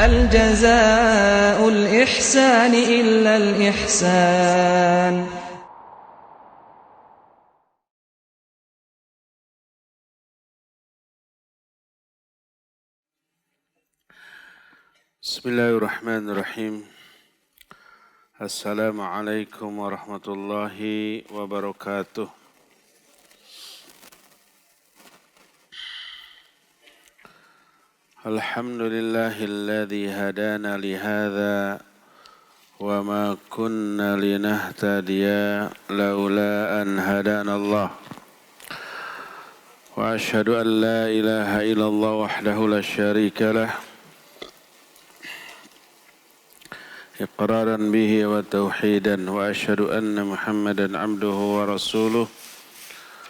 هل جزاء الإحسان إلا الإحسان. Bismillahirrahmanirrahim. Assalamualaikum warahmatullahi wabarakatuh. Alhamdulillahilladzi hadana lihadza wa ma kunna linahtadiya laula an hadanallah. Wa asyhadu an la ilaha illallah wahdahu la syarika lah. إقرارا به وتوحيدا وأشهد أن محمدا عبده ورسوله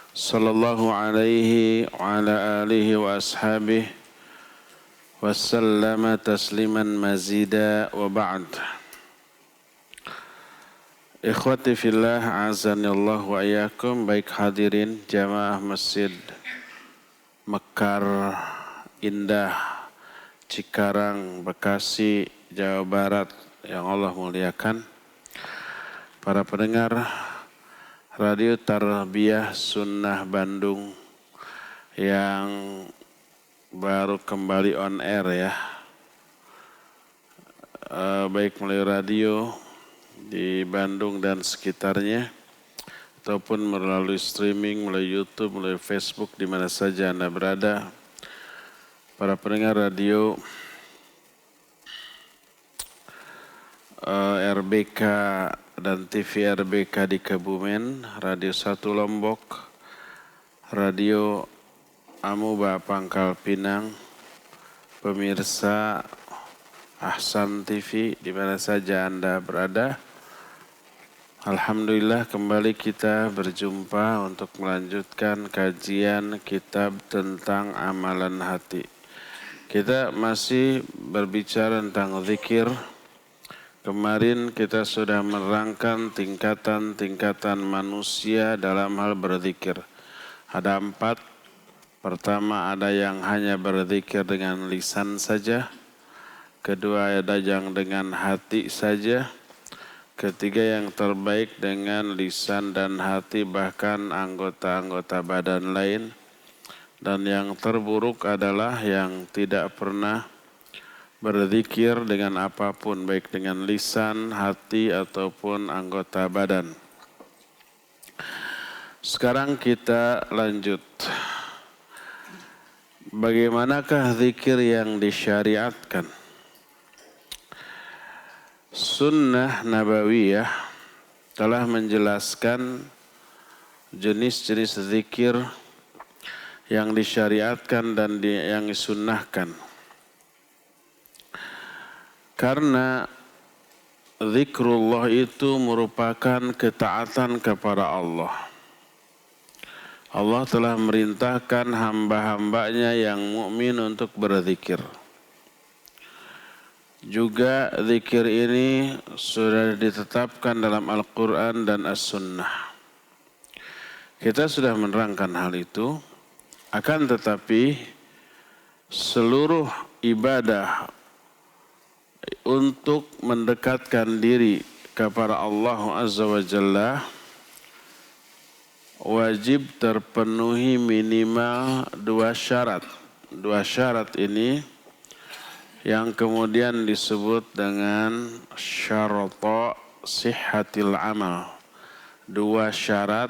صلى الله عليه وعلى آله وأصحابه وسلم تسليما مزيدا وبعد. Ikhwati fillah, azani Allah wa iyyakum. Baik hadirin jamaah Masjid Mekar Indah Cikarang, Bekasi, Jawa Barat yang Allah muliakan, para pendengar Radio Tarbiyah Sunnah Bandung yang baru kembali on air ya, baik melalui radio di Bandung dan sekitarnya ataupun melalui streaming, melalui YouTube, melalui Facebook, di mana saja Anda berada. Para pendengar radio RBK dan TV RBK di Kebumen, Radio 1 Lombok, Radio Amuba Pangkal Pinang, pemirsa Ahsan TV di mana saja Anda berada. Alhamdulillah kembali kita berjumpa untuk melanjutkan kajian kitab tentang amalan hati. Kita masih berbicara tentang zikir. Kemarin kita sudah menerangkan tingkatan-tingkatan manusia dalam hal berzikir. Ada 4. Pertama, ada yang hanya berzikir dengan lisan saja. Kedua, ada yang dengan hati saja. Ketiga, yang terbaik dengan lisan dan hati bahkan anggota-anggota badan lain. Dan yang terburuk adalah yang tidak pernah berzikir dengan apapun, baik dengan lisan, hati, ataupun anggota badan. Sekarang kita lanjut. Bagaimanakah zikir yang disyariatkan? Sunnah Nabawiyah telah menjelaskan jenis-jenis zikir yang disyariatkan dan yang disunnahkan. Karena zikrullah itu merupakan ketaatan kepada Allah. Allah telah merintahkan hamba-hambanya yang mukmin untuk berzikir. Juga zikir ini sudah ditetapkan dalam Al-Quran dan As-Sunnah. Kita sudah menerangkan hal itu, akan tetapi seluruh ibadah untuk mendekatkan diri kepada Allah Azza wa Jalla wajib terpenuhi minimal 2 syarat. 2 syarat ini yang kemudian disebut dengan syarata sihhatil amal. 2 syarat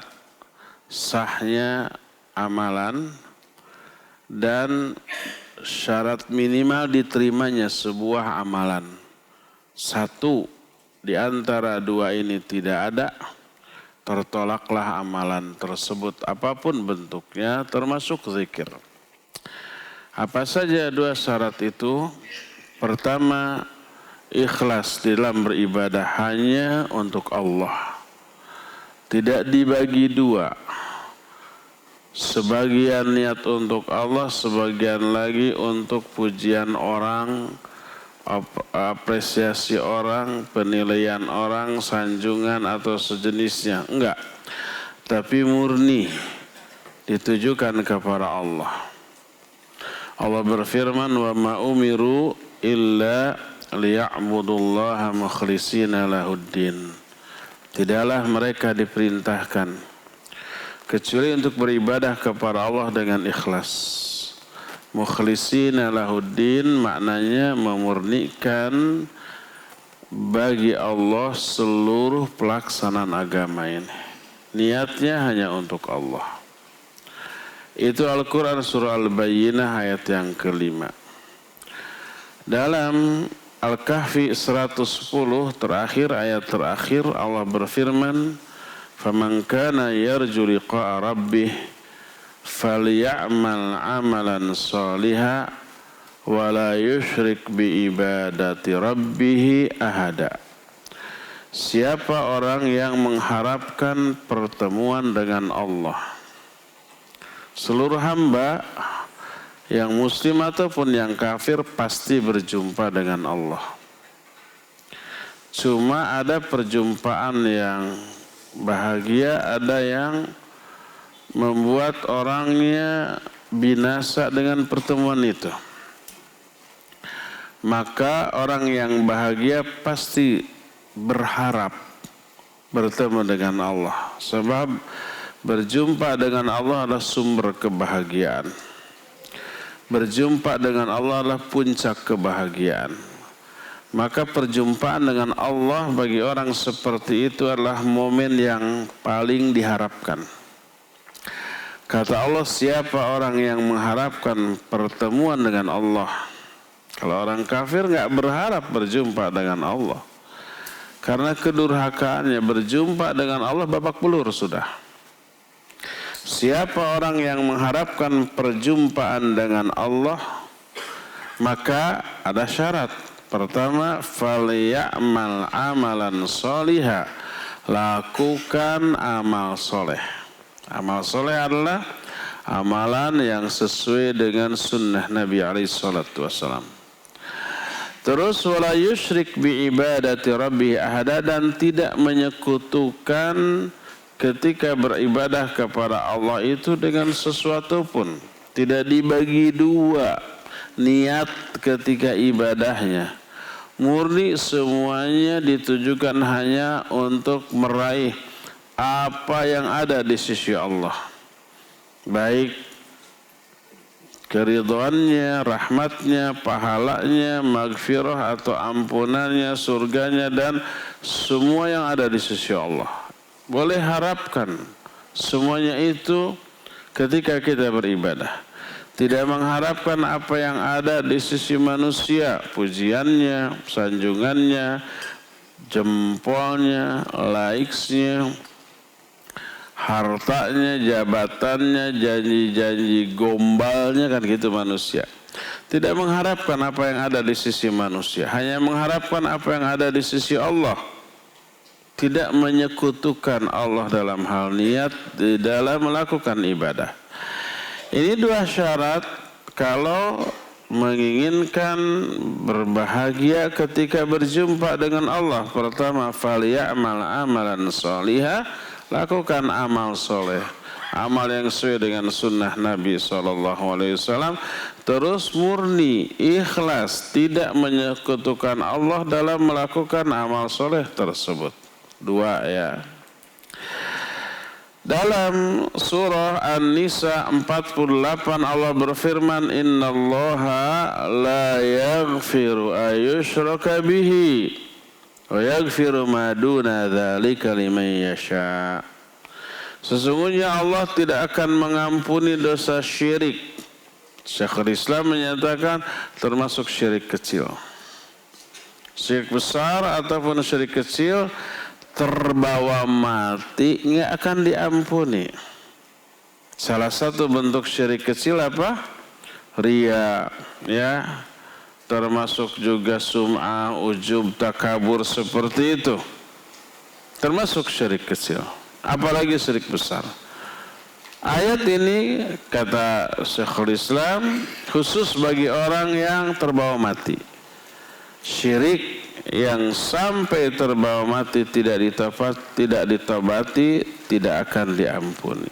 sahnya amalan dan syarat minimal diterimanya sebuah amalan. 1 di antara 2 ini tidak ada, tertolaklah amalan tersebut apapun bentuknya, termasuk zikir. Apa saja 2 syarat itu? Pertama, ikhlas dalam beribadah hanya untuk Allah. Tidak dibagi 2. Sebagian niat untuk Allah, sebagian lagi untuk pujian orang, apresiasi orang, penilaian orang, sanjungan atau sejenisnya. Enggak. Tapi murni ditujukan kepada Allah. Allah berfirman, "Wa ma umiru illa liya'budullaha mukhlishina lahuddin. Tidaklah mereka diperintahkan kecuali untuk beribadah kepada Allah dengan ikhlas. Mukhlishina lahuddin maknanya memurnikan bagi Allah seluruh pelaksanaan agama ini. Niatnya hanya untuk Allah. Itu Al-Quran surah Al-Bayyinah ayat yang ke-5. Dalam Al-Kahfi 110 terakhir, ayat terakhir Allah berfirman, "Faman kana yarju liqa'a rabbih falya'mal 'amalan shalihan wa la yusyrik bi ibadati rabbih ahada." Siapa orang yang mengharapkan pertemuan dengan Allah, seluruh hamba yang muslim ataupun yang kafir pasti berjumpa dengan Allah. Cuma ada perjumpaan yang bahagia, ada yang membuat orangnya binasa dengan pertemuan itu. Maka orang yang bahagia pasti berharap bertemu dengan Allah. Sebab berjumpa dengan Allah adalah sumber kebahagiaan. Berjumpa dengan Allah adalah puncak kebahagiaan. Maka perjumpaan dengan Allah bagi orang seperti itu adalah momen yang paling diharapkan. Kata Allah, siapa orang yang mengharapkan pertemuan dengan Allah. Kalau orang kafir nggak berharap berjumpa dengan Allah. Karena kedurhakaannya berjumpa dengan Allah babak belur sudah. Siapa orang yang mengharapkan perjumpaan dengan Allah, maka ada syarat. Pertama, falyamal amalan sholiha, lakukan amal soleh. Amal soleh adalah amalan yang sesuai dengan sunnah Nabi SAW. Terus wala yusyrik bi ibadati rabbih ahada, dan tidak menyekutukan ketika beribadah kepada Allah itu dengan sesuatu pun. Tidak dibagi dua niat ketika ibadahnya. Murni semuanya ditujukan hanya untuk meraih apa yang ada di sisi Allah. Baik keridhaannya, rahmatnya, pahalanya, maghfirah atau ampunannya, surganya, dan semua yang ada di sisi Allah. Boleh harapkan semuanya itu ketika kita beribadah. Tidak mengharapkan apa yang ada di sisi manusia, pujiannya, sanjungannya, jempolnya, likes-nya, hartanya, jabatannya, janji-janji gombalnya, kan gitu manusia. Tidak mengharapkan apa yang ada di sisi manusia, hanya mengharapkan apa yang ada di sisi Allah. Tidak menyekutukan Allah dalam hal niat di dalam melakukan ibadah. Ini dua syarat kalau menginginkan berbahagia ketika berjumpa dengan Allah. Pertama, falyamal amalan sholiha, lakukan amal soleh, amal yang sesuai dengan sunnah Nabi SAW. Terus murni, ikhlas, tidak menyekutukan Allah dalam melakukan amal soleh tersebut. Dua ya. Dalam surah An-Nisa 48 Allah berfirman, innallaha la yaghfiru ayyushraka bihi wa yaghfiru ma duna dzalika liman yasha. Sesungguhnya Allah tidak akan mengampuni dosa syirik. Syekhul Islam menyatakan termasuk syirik kecil. Syirik besar ataupun syirik kecil terbawa mati nggak akan diampuni. Salah satu bentuk syirik kecil apa? Riya, ya. Termasuk juga sum'ah, ujub, takabur seperti itu. Termasuk syirik kecil. Apalagi syirik besar. Ayat ini kata Syekhul Islam khusus bagi orang yang terbawa mati. Syirik yang sampai terbawa mati tidak ditobati, tidak akan diampuni.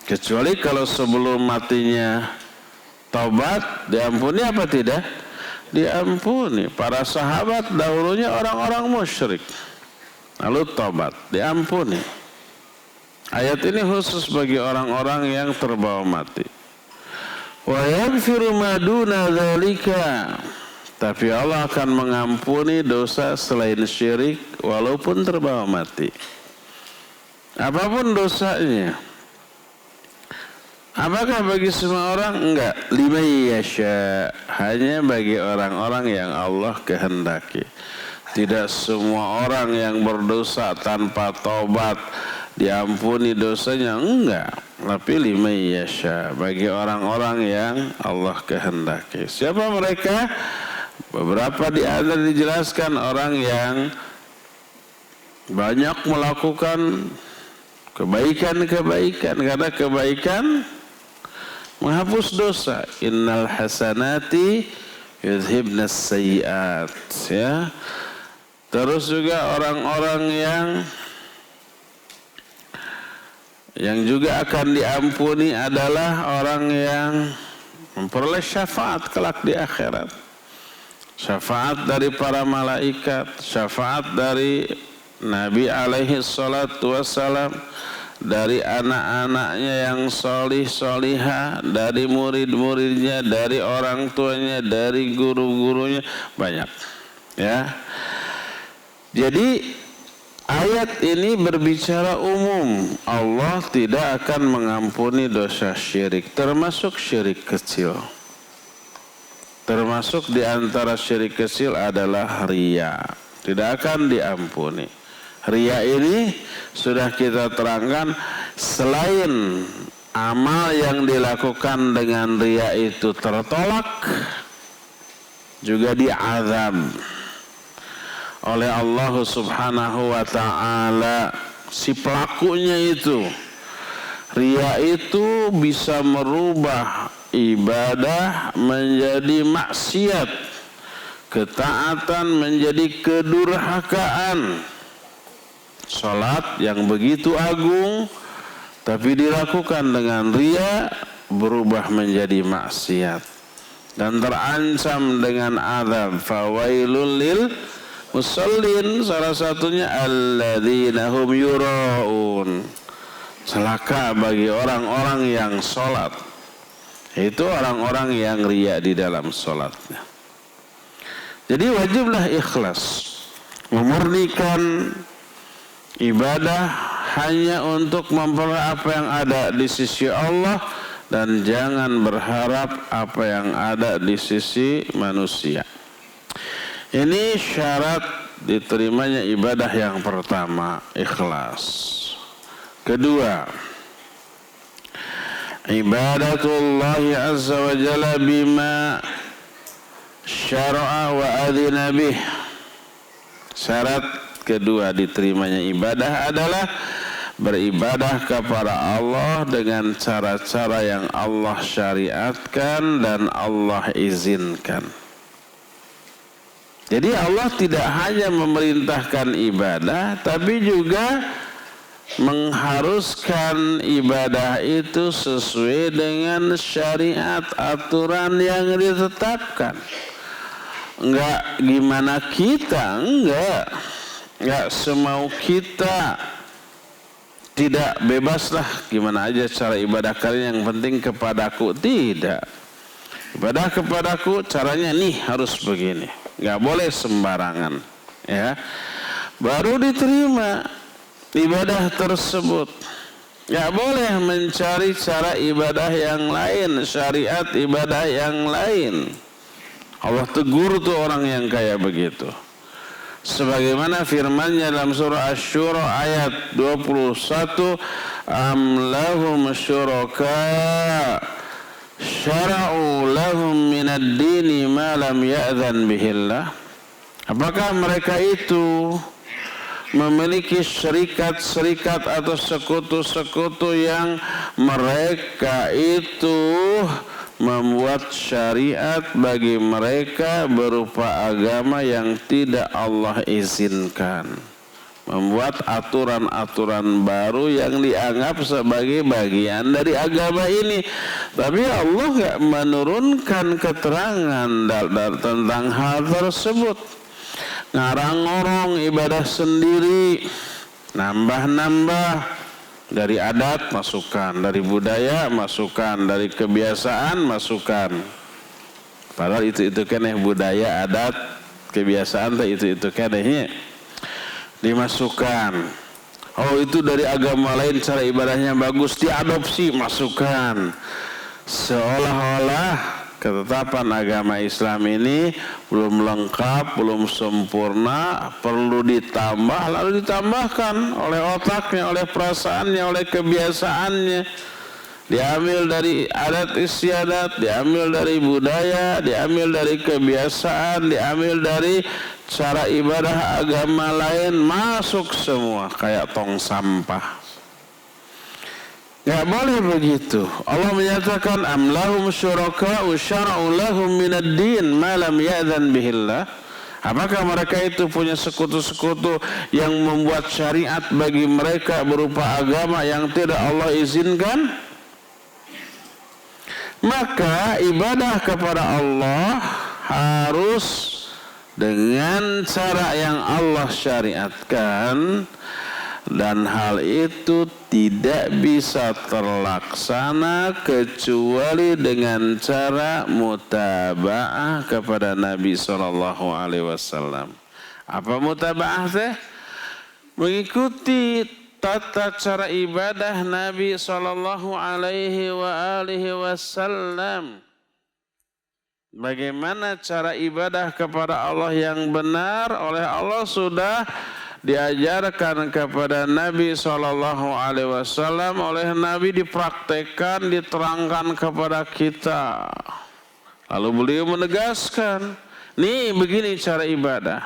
Kecuali kalau sebelum matinya taubat, diampuni apa tidak? diampuni. Para sahabat dahulunya orang-orang musyrik, lalu tobat, diampuni. Ayat ini khusus bagi orang-orang yang terbawa mati. Wa yaghfiru ma duna dzalika, tapi Allah akan mengampuni dosa selain syirik walaupun terbawa mati. Apapun dosanya. Apakah bagi semua orang? Enggak. Liman yasha, hanya bagi orang-orang yang Allah kehendaki. Tidak semua orang yang berdosa tanpa tobat diampuni dosanya, enggak. Tapi liman yasha, bagi orang-orang yang Allah kehendaki. Siapa mereka? Beberapa di antara dijelaskan orang yang banyak melakukan kebaikan-kebaikan, karena kebaikan menghapus dosa. Innal hasanati yudhibnas sayyiat, ya. Terus juga orang-orang yang juga akan diampuni adalah orang yang memperoleh syafaat kelak di akhirat. Syafaat dari para malaikat, syafaat dari Nabi alaihi salatu wassalam, dari anak-anaknya yang solih-solihah, dari murid-muridnya, dari orang tuanya, dari guru-gurunya, banyak. Ya. Jadi ayat ini berbicara umum. Allah tidak akan mengampuni dosa syirik, termasuk syirik kecil. Termasuk di antara syirik kecil adalah riya. Tidak akan diampuni. Riya ini sudah kita terangkan, selain amal yang dilakukan dengan riya itu tertolak, juga diazab oleh Allah Subhanahu wa ta'ala. Si pelakunya itu, riya itu bisa merubah ibadah menjadi maksiat, ketaatan menjadi kedurhakaan. Salat yang begitu agung tapi dilakukan dengan riya berubah menjadi maksiat dan terancam dengan azab. Fawailul lil musallin, salah satunya alladzina hum yuraun, celaka bagi orang-orang yang salat. Itu orang-orang yang riya di dalam salatnya. Jadi wajiblah ikhlas, memurnikan ibadah hanya untuk memperoleh apa yang ada di sisi Allah dan jangan berharap apa yang ada di sisi manusia. Ini syarat diterimanya ibadah yang pertama, ikhlas. Kedua, ibadatullahi azza wa jalla bima syara'a wa adhina bih. Syarat kedua diterimanya ibadah adalah beribadah kepada Allah dengan cara-cara yang Allah syariatkan dan Allah izinkan. Jadi Allah tidak hanya memerintahkan ibadah, tapi juga mengharuskan ibadah itu sesuai dengan syariat, aturan yang ditetapkan. Enggak gimana kita, enggak semau kita. Tidak, bebaslah gimana aja cara ibadah kalian, yang penting kepadaku. Tidak, ibadah kepadaku caranya nih harus begini, enggak boleh sembarangan, ya. Baru diterima ibadah tersebut. Enggak boleh mencari cara ibadah yang lain, syariat ibadah yang lain. Allah tegur tuh orang yang kayak begitu. Sebagaimana firman-Nya dalam surah Asy-Syura ayat 21, am lahum syuraka syara'u lahum minad dini ma lam ya'dzan bihillah. Apakah mereka itu memiliki serikat-serikat atau sekutu-sekutu yang mereka itu membuat syariat bagi mereka berupa agama yang tidak Allah izinkan. membuat aturan-aturan baru yang dianggap sebagai bagian dari agama ini. Tapi Allah nggak menurunkan keterangan tentang hal tersebut. Ngarang-ngorong ibadah sendiri, nambah-nambah. Dari adat masukkan, dari budaya masukkan, dari kebiasaan masukkan. Padahal itu kan budaya, adat, kebiasaan itu kan dimasukkan. Oh itu dari agama lain cara ibadahnya bagus, diadopsi, masukkan. Seolah-olah ketetapan agama Islam ini belum lengkap, belum sempurna, perlu ditambah, lalu ditambahkan oleh otaknya, oleh perasaannya, oleh kebiasaannya. Diambil dari adat istiadat, diambil dari budaya, diambil dari kebiasaan, diambil dari cara ibadah agama lain, masuk semua kayak tong sampah. Nggak boleh begitu. Allah menyatakan am lahum syuraka'u syara'u lahum minad din ma lam ya'dzan bihillah. Apakah mereka itu punya sekutu-sekutu yang membuat syariat bagi mereka berupa agama yang tidak Allah izinkan? Maka ibadah kepada Allah harus dengan cara yang Allah syariatkan. Dan hal itu tidak bisa terlaksana kecuali dengan cara mutaba'ah kepada Nabi SAW. Apa mutaba'ah teh? Mengikuti tata cara ibadah Nabi SAW. Bagaimana cara ibadah kepada Allah yang benar oleh Allah sudah diajarkan kepada Nabi SAW, oleh Nabi dipraktekkan, diterangkan kepada kita. Lalu beliau menegaskan, nih begini cara ibadah,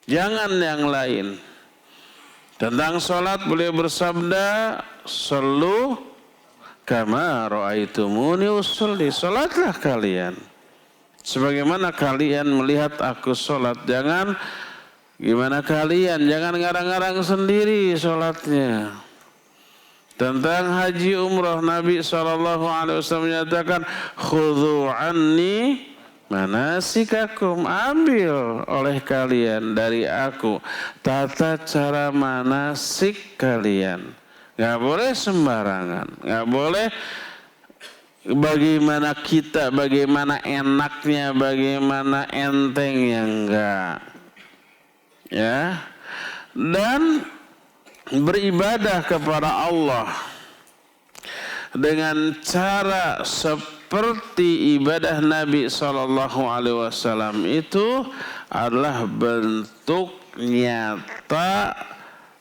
jangan yang lain. Tentang sholat beliau bersabda, sallu kama ra'aitumuni usolli, sholatlah kalian sebagaimana kalian melihat aku sholat. Jangan gimana kalian, jangan ngarang-ngarang sendiri sholatnya. Tentang haji umrah Nabi SAW menyatakan khudhu anni manasikakum, ambil oleh kalian dari aku tata cara manasik kalian. Gak boleh sembarangan, gak boleh bagaimana kita, bagaimana enaknya, bagaimana entengnya, enggak. Ya, dan beribadah kepada Allah dengan cara seperti ibadah Nabi SAW itu adalah bentuk nyata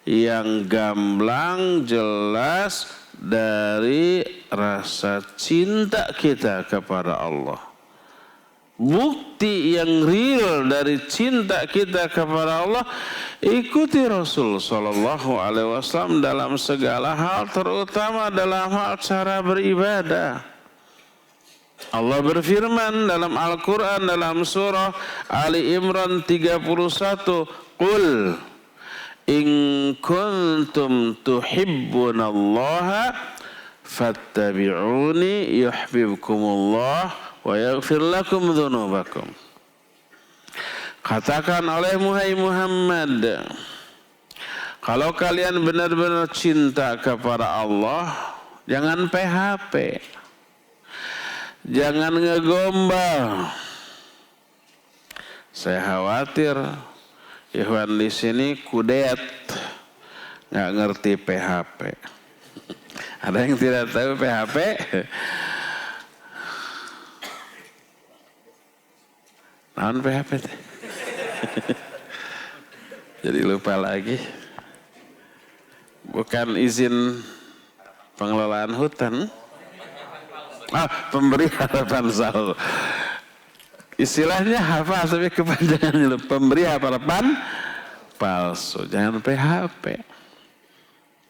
yang gamblang jelas dari rasa cinta kita kepada Allah. Bukti yang real dari cinta kita kepada Allah, ikuti Rasul Sallallahu Alaihi Wasallam dalam segala hal, terutama dalam hal cara beribadah. Allah berfirman dalam Al-Quran dalam surah Ali Imran 31, Qul in kuntum tuhibbunallaha fattabi'uni yuhibbukumullah wa yaghfir lakum dzunubakum. Katakan olehmu hai Muhammad, kalau kalian benar-benar cinta kepada Allah, jangan PHP, jangan ngegombal. Saya khawatir Ikhwan di sini kudet, nggak ngerti PHP. Ada yang tidak tahu PHP? Naon PHP teh? Jadi lupa lagi. Bukan izin pengelolaan hutan. Pemberi harapan palsu. Istilahnya hafal tapi kepanjangannya pemberi harapan palsu. Jangan PHP.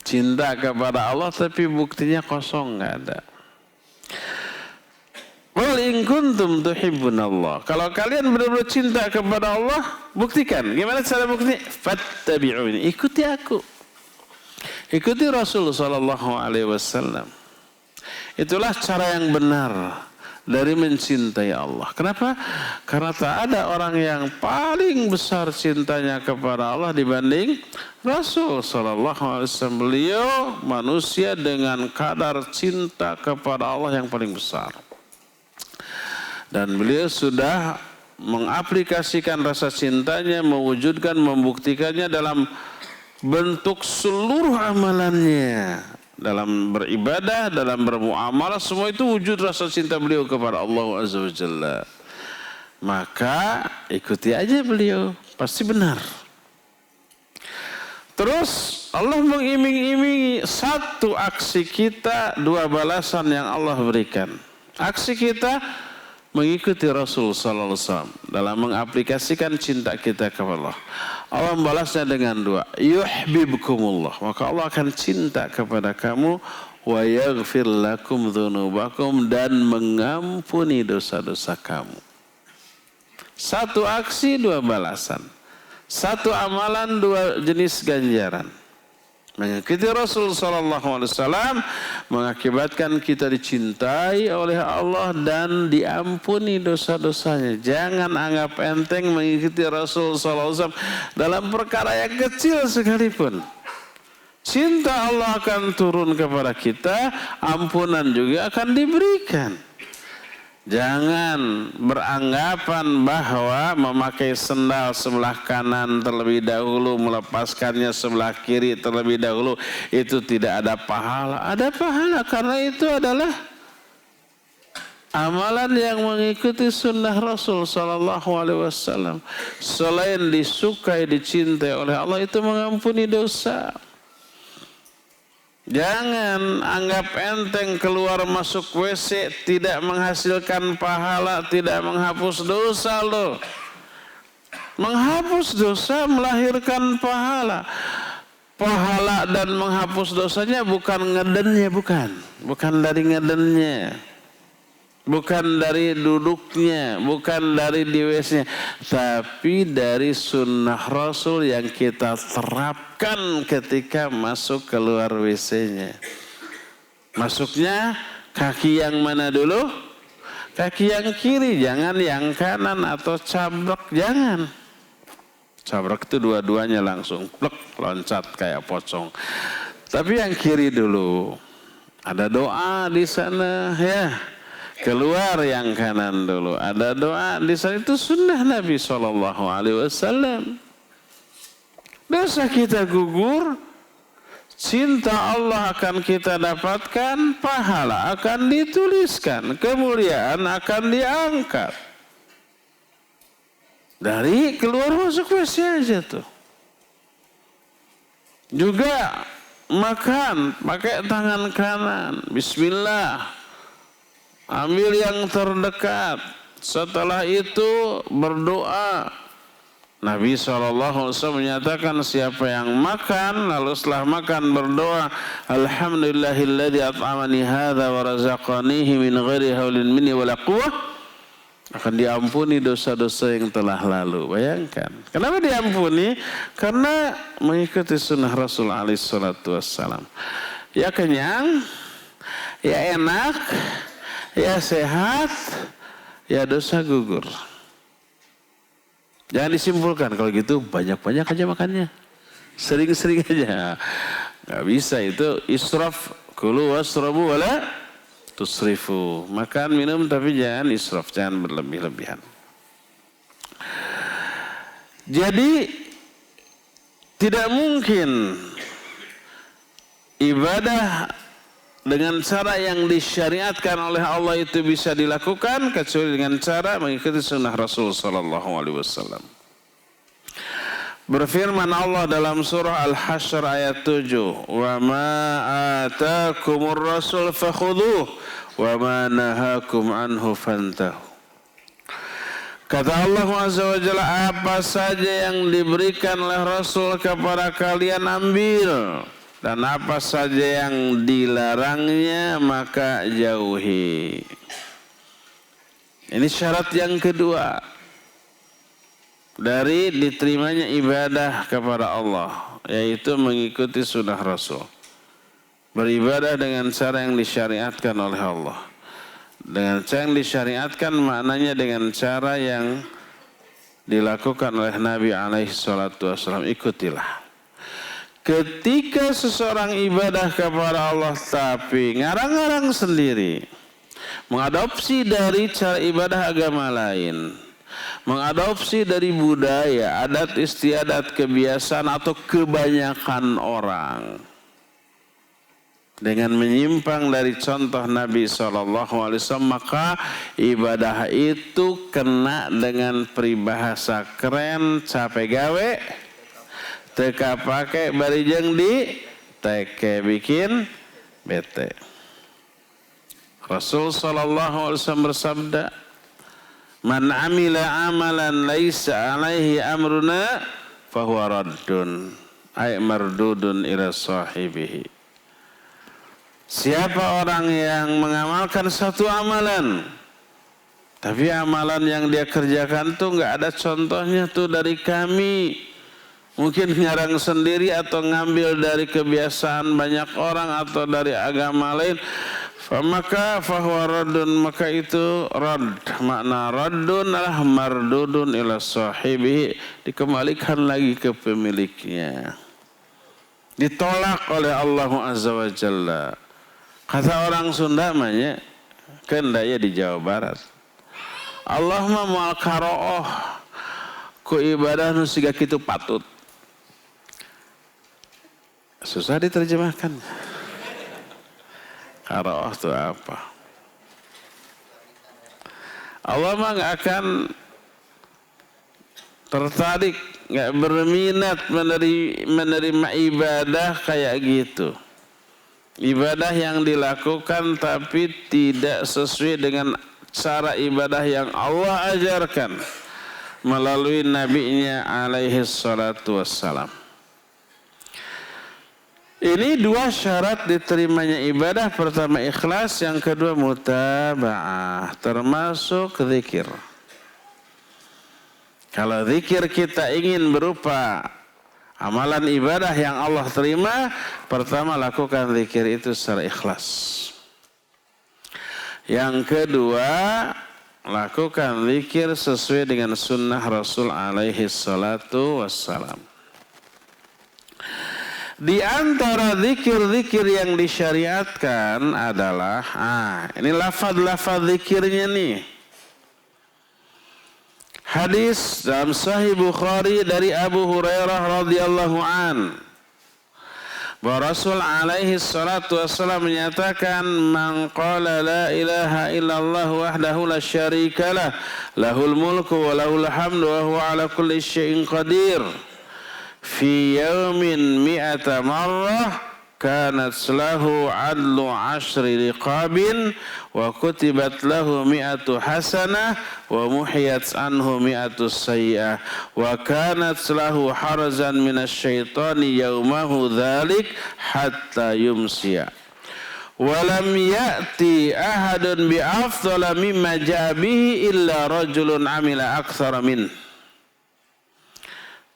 Cinta kepada Allah tapi buktinya kosong, nggak ada. Qul in in kuntum tuhibbunallah. Kalau kalian benar-benar cinta kepada Allah, buktikan. Gimana cara bukti? Fattabi'uni, ikuti aku. Ikuti Rasul sallallahu alaihi wasallam. Itulah cara yang benar dari mencintai Allah. Kenapa? Karena tak ada orang yang paling besar cintanya kepada Allah dibanding Rasul sallallahu alaihi wasallam. Beliau manusia dengan kadar cinta kepada Allah yang paling besar. Dan beliau sudah mengaplikasikan rasa cintanya, mewujudkan, membuktikannya dalam bentuk seluruh amalannya. Dalam beribadah, dalam bermuamalah, semua itu wujud rasa cinta beliau kepada Allah Azza wa Jalla. Maka ikuti aja beliau, pasti benar. Terus Allah mengiming-imingi satu aksi kita, dua balasan yang Allah berikan. Aksi kita mengikuti Rasul sallallahu alaihi wasallam dalam mengaplikasikan cinta kita kepada Allah. Allah membalasnya dengan dua. Yuhibbukumullah, maka Allah akan cinta kepada kamu, wa yaghfir lakum dzunubakum, dan mengampuni dosa-dosa kamu. Satu aksi, dua balasan. Satu amalan, dua jenis ganjaran. Mengikuti Rasul sallallahu alaihi wasallam mengakibatkan kita dicintai oleh Allah dan diampuni dosa-dosanya. Jangan anggap enteng mengikuti Rasul sallallahu alaihi wasallam dalam perkara yang kecil sekalipun. Cinta Allah akan turun kepada kita, ampunan juga akan diberikan. Jangan beranggapan bahwa memakai sendal sebelah kanan terlebih dahulu, melepaskannya sebelah kiri terlebih dahulu, itu tidak ada pahala. Ada pahala karena itu adalah amalan yang mengikuti sunnah Rasul sallallahu alaihi wasallam. Selain disukai, dicintai oleh Allah, itu mengampuni dosa. Jangan anggap enteng keluar masuk WC tidak menghasilkan pahala, tidak menghapus dosa loh. Menghapus dosa melahirkan pahala. Pahala dan menghapus dosanya bukan ngedennya, bukan dari ngedennya. Bukan dari duduknya, bukan dari di WC-nya, tapi dari sunnah Rasul yang kita terapkan ketika masuk keluar WC-nya. Masuknya kaki yang mana dulu? Kaki yang kiri, jangan yang kanan atau cabrak, jangan. Cabrak itu dua-duanya langsung plek, loncat kayak pocong. Tapi yang kiri dulu. Ada doa di sana ya. Keluar yang kanan dulu. Ada doa di sana, itu sunnah Nabi sallallahu alaihi wasallam. Dosa kita gugur, cinta Allah akan kita dapatkan, pahala akan dituliskan, kemuliaan akan diangkat. Dari keluar masuk WC aja tuh. Juga makan pakai tangan kanan, bismillah. Ambil yang terdekat. Setelah itu berdoa. Nabi SAW menyatakan siapa yang makan lalu setelah makan berdoa, alhamdulillahilladzi at'amani hadza wa razaqanihi min ghairi haulin minni wala quwwah, akan diampuni dosa-dosa yang telah lalu. Bayangkan. Kenapa diampuni? Karena mengikuti sunnah Rasul alaihi salatu wassalam. Ya kenyang, ya enak, ya sehat, ya dosa gugur. Jangan disimpulkan kalau gitu banyak-banyak aja makannya, sering-sering aja. Gak bisa, itu israf. Kulu wasrabu wala tusrifu. Makan minum tapi jangan israf, jangan berlebih-lebihan. Jadi tidak mungkin ibadah dengan cara yang disyariatkan oleh Allah itu bisa dilakukan kecuali dengan cara mengikuti sunnah Rasul sallallahu alaihi wasallam. Berfirman Allah dalam surah Al-Hasyr ayat 7, "Wa ma ataakumur rasul fakhudhuh wa ma nahakum anhu fantahu." Kata Allah Azza wa Jalla, apa saja yang diberikan oleh Rasul kepada kalian ambil, dan apa saja yang dilarangnya maka jauhi. Ini syarat yang kedua dari diterimanya ibadah kepada Allah, yaitu mengikuti sunnah Rasul. Beribadah dengan cara yang disyariatkan oleh Allah. Dengan cara yang disyariatkan maknanya dengan cara yang dilakukan oleh Nabi alaihi salatu wasallam. Ikutilah. Ketika seseorang ibadah kepada Allah tapi ngarang-ngarang sendiri, mengadopsi dari cara ibadah agama lain, mengadopsi dari budaya, adat istiadat, kebiasaan atau kebanyakan orang, dengan menyimpang dari contoh Nabi SAW, maka ibadah itu kena dengan peribahasa keren, capek gawe, teka pakai barijeng di teke bikin bete. Rasul SAW bersabda, "Man amila amalan laisa alaihi amruna fahuwa raddun, ay mardudun ila sahibihi." Siapa orang yang mengamalkan satu amalan, tapi amalan yang dia kerjakan tuh nggak ada contohnya tuh dari kami, mungkin ngarang sendiri atau ngambil dari kebiasaan banyak orang atau dari agama lain, maka fahuwa raddun, maka itu rad. Makna raddun adalah mardudun ila sahibihi, dikembalikan lagi ke pemiliknya, ditolak oleh Allah Azza wa Jalla. Kata orang Sunda manya, kendaya di Jawa Barat, Allah mah moal karooh ku ibadah nu siga kitu patut. Susah diterjemahkan. Karooh itu apa? Allah mah nggak akan tertarik, nggak berminat menerima ibadah kayak gitu. Ibadah yang dilakukan tapi tidak sesuai dengan cara ibadah yang Allah ajarkan melalui nabinya alaihi salatu wassalam. Ini dua syarat diterimanya ibadah. Pertama ikhlas, yang kedua mutaba'ah, termasuk zikir. Kalau zikir kita ingin berupa amalan ibadah yang Allah terima, pertama lakukan zikir itu secara ikhlas. Yang kedua, lakukan zikir sesuai dengan sunnah Rasul alaihi salatu wassalam. Di antara zikir-zikir yang disyariatkan adalah, ini lafaz-lafaz zikirnya nih. Hadis dalam Sahih Bukhari dari Abu Hurairah radhiyallahu an, bahwa Rasul alaihi salatu wassalam menyatakan, "Man qala la ilaha illallah wahdahu la syarikalah, lahul mulku wa lahul hamdu wa huwa ala kulli syai'in qadir, fi yaumin mi'ata marrah, kanat lahu adlu 'ashri riqabin wa kutibat lahu mi'atu hasanah wa muhiyat anhu mi'atu sayyi'ah wa kanat lahu harzan minasyaitani yaumahu dhalik hatta yumsiya wa lam ya'ti ahadun bi afdala mimma ja'a bihi illa rajulun amila aktsara min."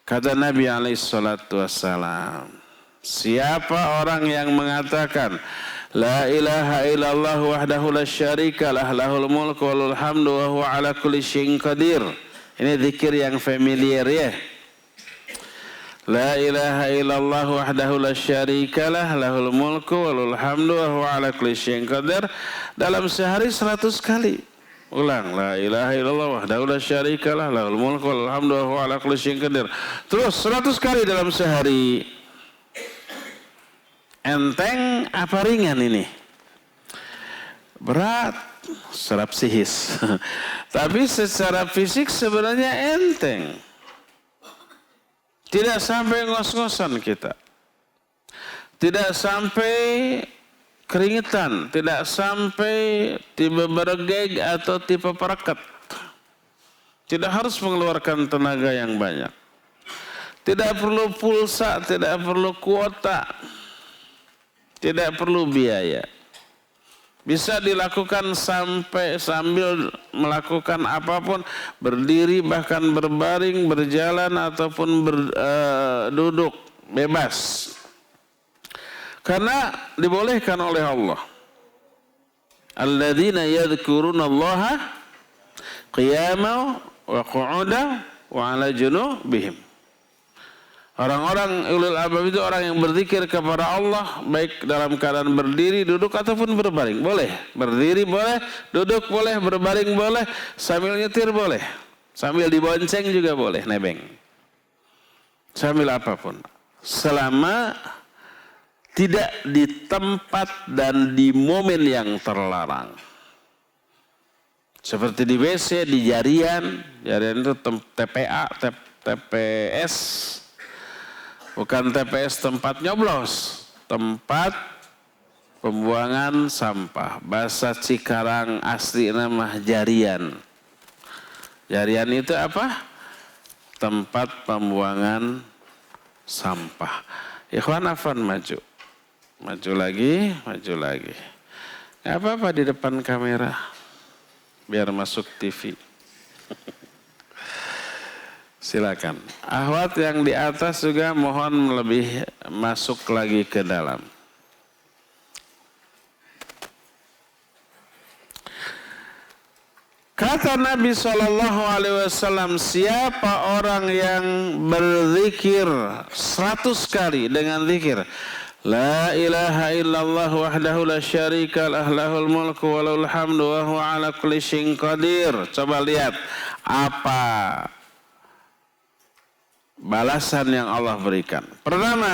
Kata Nabi alaihi salatu wassalam, siapa orang yang mengatakan la ilaha illallah wahdahu la syarikalah, lahul mulku wa lahul hamdu wa huwa ala kulli syai'in qadir. Ini zikir yang familiar ya. La ilaha illallah wahdahu la syarikalah, lahul mulku wa lahul hamdu wa huwa ala kulli syai'in qadir. Dalam sehari 100 kali. Ulang, la ilaha illallah wahdahu la syarikalah, lahul mulku wa lahul hamdu wa huwa ala kulli syai'in qadir. Terus 100 kali dalam sehari. Enteng apa ringan ini? Berat secara psikis. Tapi secara fisik sebenarnya enteng. Tidak sampai ngos-ngosan kita. Tidak sampai keringetan, tidak sampai tiba bergeg atau tiba pereket. Tidak harus mengeluarkan tenaga yang banyak. Tidak perlu pulsa, tidak perlu kuota. Tidak perlu biaya. Bisa dilakukan sambil melakukan apapun, berdiri, bahkan berbaring, berjalan, ataupun duduk, bebas. Karena dibolehkan oleh Allah. Alladzina yadhkurunallaha qiyaman wa qu'udan wa 'ala junubihim. Orang-orang ulul albab itu orang yang berzikir kepada Allah baik dalam keadaan berdiri, duduk ataupun berbaring. Boleh. Berdiri boleh, duduk boleh, berbaring boleh, sambil nyetir boleh. Sambil dibonceng juga boleh, nebeng. Sambil apapun. Selama tidak di tempat dan di momen yang terlarang. Seperti di WC, di jarian itu TPA, TPS. Bukan TPS tempat nyoblos, tempat pembuangan sampah. Bahasa Cikarang asli nama jarian. Jarian itu apa? Tempat pembuangan sampah. Ikhwan afwan maju. Maju lagi, maju lagi. Gak apa-apa di depan kamera. Biar masuk TV. Silakan. Ahwat yang di atas juga mohon lebih masuk lagi ke dalam. Kata Nabi SAW, siapa orang yang berzikir 100 kali dengan zikir La ilaha illallah wahdahu la syarika lah lahul mulku wa lahul hamdu wa huwa ala kulli syai'in qadir. Coba lihat apa balasan yang Allah berikan. Pertama,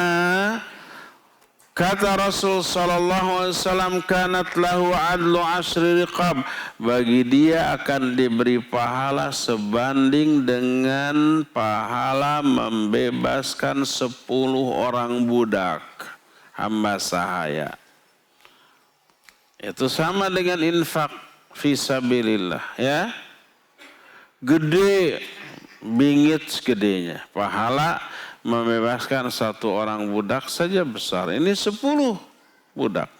kata Rasul sallallahu alaihi wasallam, kanat lahu adlu asri riqab. Bagi dia akan diberi pahala sebanding dengan pahala membebaskan 10 orang budak hamba sahaya. Itu sama dengan infak fisabilillah, ya. Gede, bingit segedenya. Pahala membebaskan 1 orang budak saja besar. Ini 10 budak.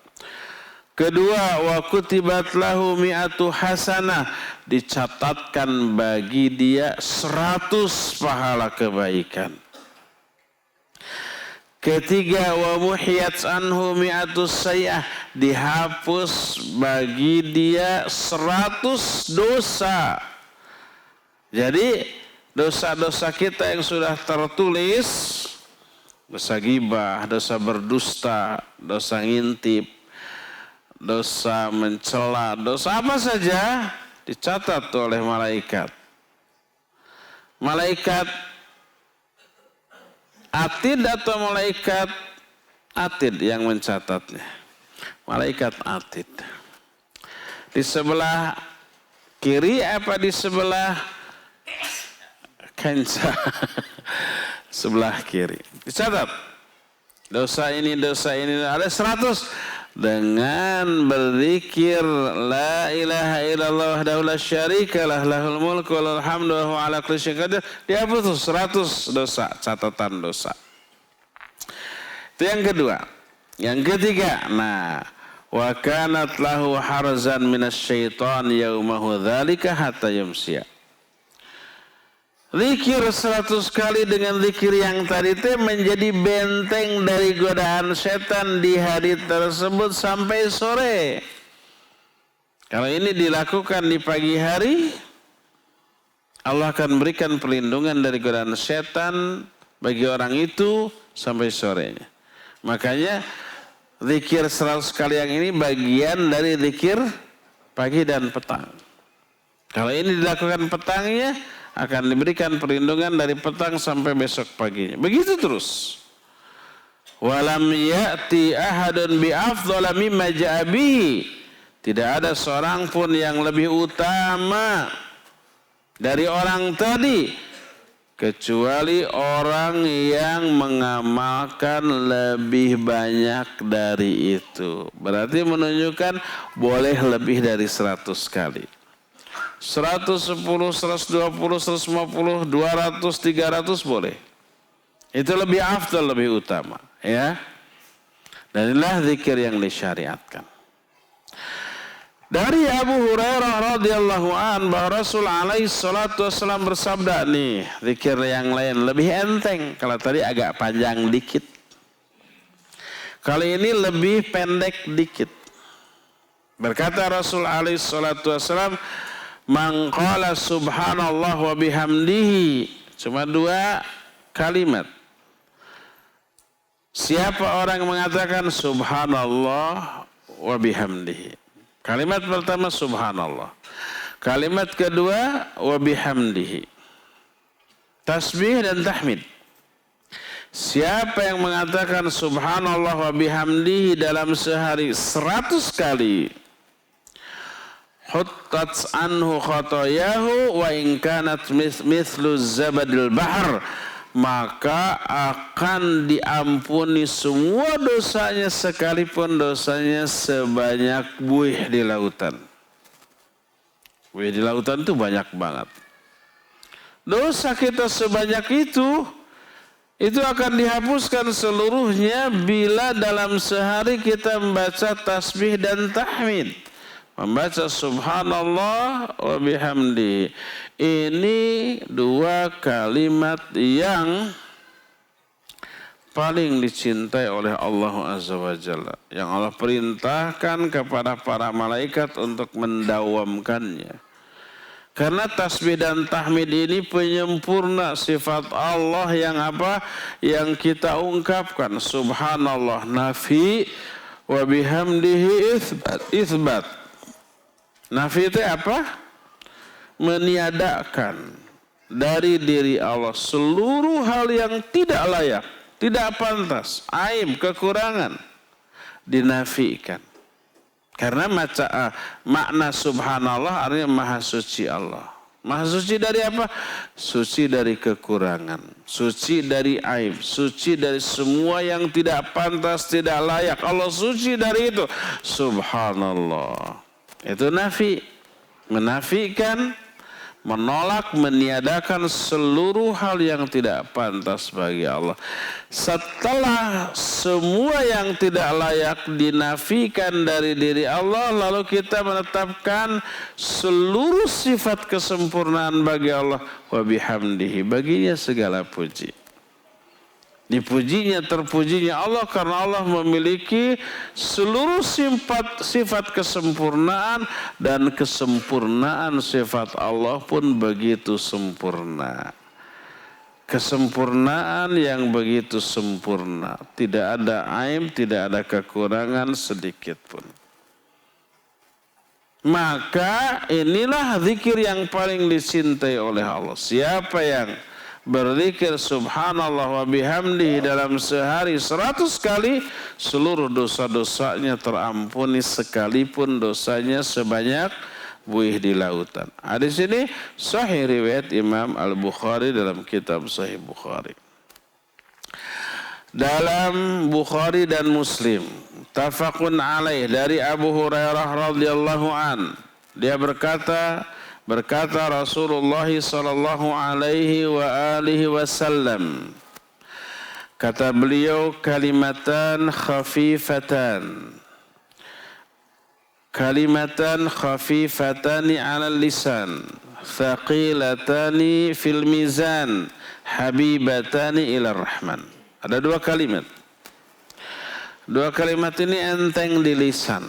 Kedua, wa kutibat lahu mi'atu hasanah. Dicatatkan bagi dia 100 pahala kebaikan. Ketiga, wa muhiyat anhu mi'atu sayyah. Dihapus bagi dia 100 dosa. Jadi dosa-dosa kita yang sudah tertulis, dosa ghibah, dosa berdusta, dosa ngintip, dosa mencela, dosa apa saja dicatat oleh malaikat. Malaikat atid atau malaikat atid yang mencatatnya? Malaikat atid. Di sebelah kiri apa di sebelah kancah? Sebelah kiri. Dicatat. Dosa ini ada 100. Dengan berzikir la ilaha illallah wahdahu la syarikalah lahul mulku wa lahul hamdu wa huwa ala kulli syai'in qadir. Dihapus 100 dosa, catatan dosa. Itu yang kedua. Yang ketiga, wa kanat lahu harzan minasyaiton yaumahu dzalika hatta yumsiya. Zikir 100 kali dengan zikir yang tadi itu menjadi benteng dari godaan setan di hari tersebut sampai sore. Kalau ini dilakukan di pagi hari, Allah akan berikan perlindungan dari godaan setan bagi orang itu sampai sorenya. Makanya zikir 100 kali yang ini bagian dari zikir pagi dan petang. Kalau ini dilakukan petangnya, akan diberikan perlindungan dari petang sampai besok paginya. Begitu terus. Walam ya'ti ahadun bi afdhala mimma ja'a bihi. Tidak ada seorang pun yang lebih utama dari orang tadi kecuali orang yang mengamalkan lebih banyak dari itu. Berarti menunjukkan boleh lebih dari 100 kali. 110, 120, 150, 200, 300 boleh. Itu lebih afdal, lebih utama, ya. Dan inilah zikir yang disyariatkan. Dari Abu Hurairah radhiyallahu an bahwa Rasul alaihi salatu wasallam bersabda, nih zikir yang lain lebih enteng. Kalau tadi agak panjang dikit, kali ini lebih pendek dikit. Berkata Rasul alaihi salatu wasallam, man qala subhanallah wa bihamdihi, cuma 2 kalimat. Siapa orang yang mengatakan subhanallah wa bihamdihi. Kalimat pertama subhanallah. Kalimat kedua wa bihamdihi. Tasbih dan tahmid. Siapa yang mengatakan subhanallah wa bihamdihi dalam sehari 100 kali, huttat anhu khotoyahu wa in kanat mithlu zabadil bahr, maka akan diampuni semua dosanya sekalipun dosanya sebanyak buih di lautan. Buih di lautan itu banyak banget. Dosa kita sebanyak itu akan dihapuskan seluruhnya bila dalam sehari kita membaca tasbih dan tahmid. Membaca subhanallah wa bihamdi. Ini 2 kalimat yang paling dicintai oleh Allah Azza wa Jalla. Yang Allah perintahkan kepada para malaikat untuk mendawamkannya. Karena tasbih dan tahmid ini penyempurna sifat Allah yang apa? Yang kita ungkapkan. Subhanallah nafi wa bihamdihi itsbat. Nafi itu apa? Meniadakan dari diri Allah seluruh hal yang tidak layak, tidak pantas, aib, kekurangan, dinafikan. Karena makna subhanallah artinya maha suci Allah. Maha suci dari apa? Suci dari kekurangan, suci dari aib, suci dari semua yang tidak pantas, tidak layak. Allah suci dari itu. Subhanallah. Itu nafi, menafikan, menolak, meniadakan seluruh hal yang tidak pantas bagi Allah. Setelah semua yang tidak layak dinafikan dari diri Allah, lalu kita menetapkan seluruh sifat kesempurnaan bagi Allah. Wa bihamdihi, baginya segala puji. Dipujinya, terpujinya Allah karena Allah memiliki seluruh sifat kesempurnaan dan kesempurnaan sifat Allah pun begitu sempurna. Kesempurnaan yang begitu sempurna. Tidak ada aib, tidak ada kekurangan sedikit pun. Maka inilah zikir yang paling dicintai oleh Allah. Siapa yang berzikir subhanallah wa bihamdihi dalam sehari 100 kali, seluruh dosa-dosanya terampuni sekalipun dosanya sebanyak buih di lautan. Hadis ini sahih riwayat Imam Al-Bukhari dalam kitab Sahih Bukhari. Dalam Bukhari dan Muslim, tafaqun alaih dari Abu Hurairah radhiyallahu an, dia berkata Rasulullah sallallahu alaihi wa alihi wasallam, kata beliau, kalimatan khafifatani 'ala lisan, thaqilatani fil mizan, habibatani ila rahman. Ada 2 kalimat. 2 kalimat ini enteng di lisan,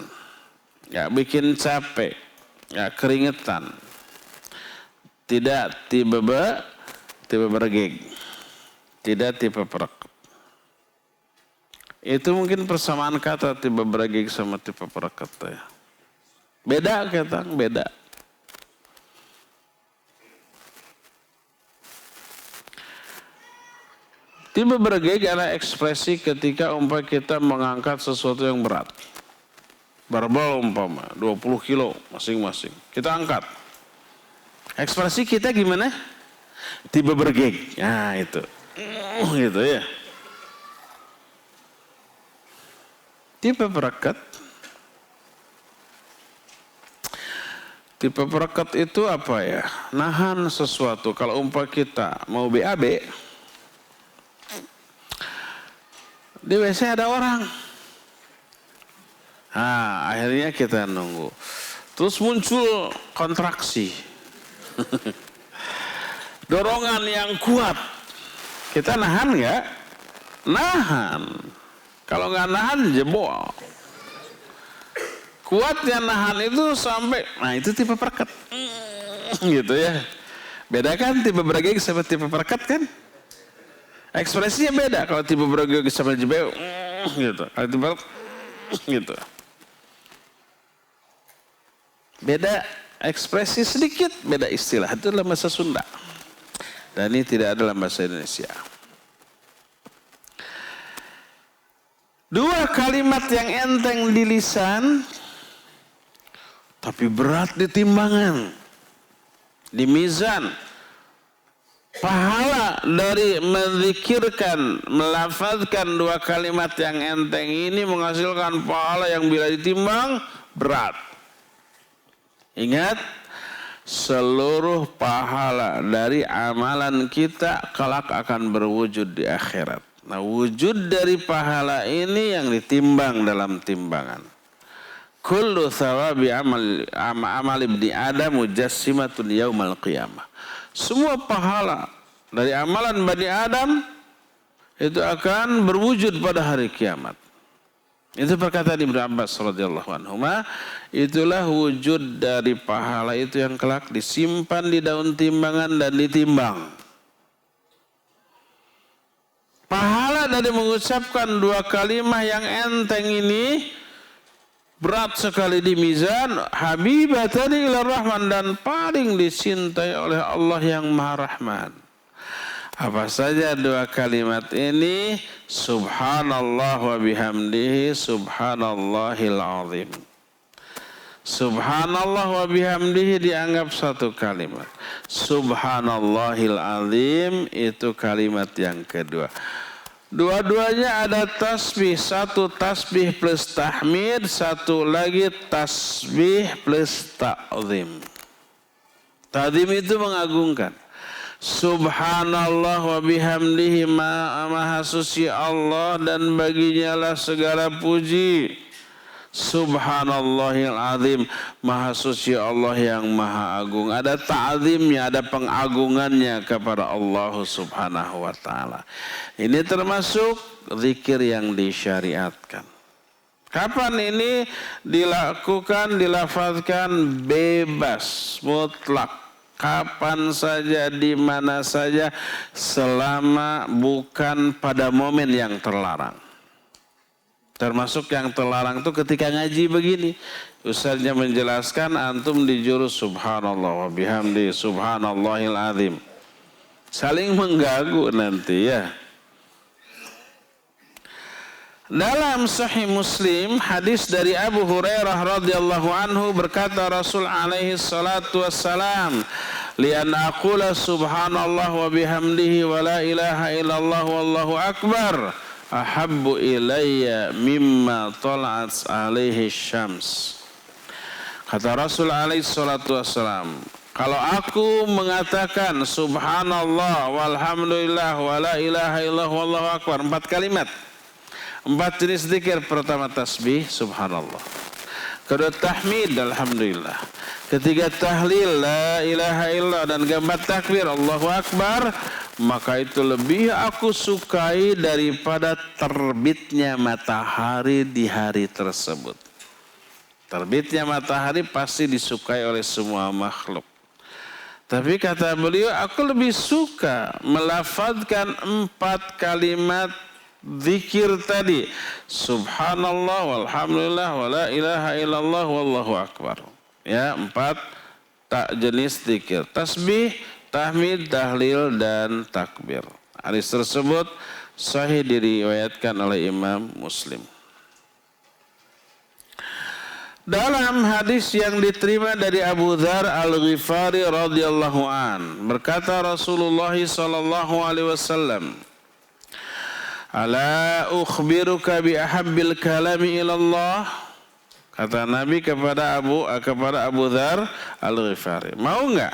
ya bikin capek, ya keringetan. Tidak tiba bergeg, tidak tiba perak. Itu mungkin persamaan kata tiba bergeg sama tiba perak kata ya. Beda kata, beda. Tiba bergeg adalah ekspresi ketika kita mengangkat sesuatu yang berat. Barbel umpama 20 kilo masing-masing. Kita angkat. Ekspresi kita gimana? Tiba bergeg. Nah itu. Gitu ya. Tiba berekat. Tipe perekat itu apa ya? Nahan sesuatu. Kalau umpah kita mau BAB, di WC ada orang. Nah, akhirnya kita nunggu. Terus muncul kontraksi. Dorongan yang kuat. Kita nahan nggak? Nahan. Kalau nggak nahan jebol. Kuatnya nahan itu sampai, nah itu tipe perket. Gitu ya. Beda kan tipe berageg sama tipe perket kan? Ekspresinya beda. Kalau tipe berageg sama jebol, gitu. Kalau tipe gitu. Beda ekspresi sedikit, beda istilah. Itu dalam bahasa Sunda. Dan ini tidak ada dalam bahasa Indonesia. Dua kalimat yang enteng di lisan, tapi berat di timbangan, di mizan. Pahala dari menzikirkan, melafazkan dua kalimat yang enteng ini menghasilkan pahala yang bila ditimbang berat. Ingat, seluruh pahala dari amalan kita kelak akan berwujud di akhirat. Nah, wujud dari pahala ini yang ditimbang dalam timbangan. Kullu thawabi amal ibni Adam mujassimatun yaumal qiyamah. Semua pahala dari amalan Bani Adam itu akan berwujud pada hari kiamat. Itu perkataan Ibnu Abbas radhiyallahu anhu. Itulah wujud dari pahala itu yang kelak disimpan di daun timbangan dan ditimbang. Pahala dari mengucapkan dua kalimat yang enteng ini berat sekali di mizan, habibatan ila rahman, dan paling dicintai oleh Allah yang Maha Rahman. Apa saja dua kalimat ini? Subhanallah wa bihamdihi subhanallahil azim. Subhanallah wa bihamdihi dianggap satu kalimat. Subhanallahil azim itu kalimat yang kedua. Dua-duanya ada tasbih. Satu tasbih plus tahmid, satu lagi tasbih plus ta'zim. Ta'zim itu mengagungkan. Subhanallah wa bihamdihi, maha suci Allah dan baginya lah segala puji. Subhanallahil azim, maha suci Allah yang maha agung. Ada ta'zimnya, ada pengagungannya kepada Allah subhanahu wa ta'ala. Ini termasuk zikir yang disyariatkan. Kapan ini dilakukan, dilafazkan? Bebas, mutlak. Kapan saja, di mana saja, selama bukan pada momen yang terlarang. Termasuk yang terlarang itu ketika ngaji begini. Ustaznya menjelaskan, antum di jurus subhanallah wa bihamdi subhanallahil azim. Saling mengganggu nanti ya. Dalam Sahih Muslim, hadis dari Abu Hurairah radhiyallahu anhu, berkata Rasul alaihi salatu wassalam, "Lian aqula subhanallah wa bihamdihi wa la ilaha illallah wallahu akbar ahabbu ilayya mimma tala'at alaihi syams." Kata Rasul alaihi salatu wassalam, kalau aku mengatakan subhanallah walhamdulillah wa la ilaha illallah wallahu akbar, 4 kalimat. 4 jenis zikir. Pertama tasbih subhanallah, kedua tahmid alhamdulillah, ketiga tahlil la ilaha illallah, dan keempat takbir Allahu akbar, maka itu lebih aku sukai daripada terbitnya matahari di hari tersebut. Terbitnya matahari pasti disukai oleh semua makhluk. Tapi kata beliau, aku lebih suka melafazkan 4 kalimat zikir tadi. Subhanallah walhamdulillah wa la ilaha illallah wallahu akbar. Ya, 4 jenis zikir. Tasbih, tahmid, tahlil, dan takbir. Hadis tersebut sahih diriwayatkan oleh Imam Muslim. Dalam hadis yang diterima dari Abu Dzar Al-Ghifari radhiyallahu an, berkata Rasulullah sallallahu alaihi wasallam, "Ala ukhbiruka bi ahabbil kalami ilallah?" Kata Nabi kepada Abu Dzar Al-Ghifari, "Mau enggak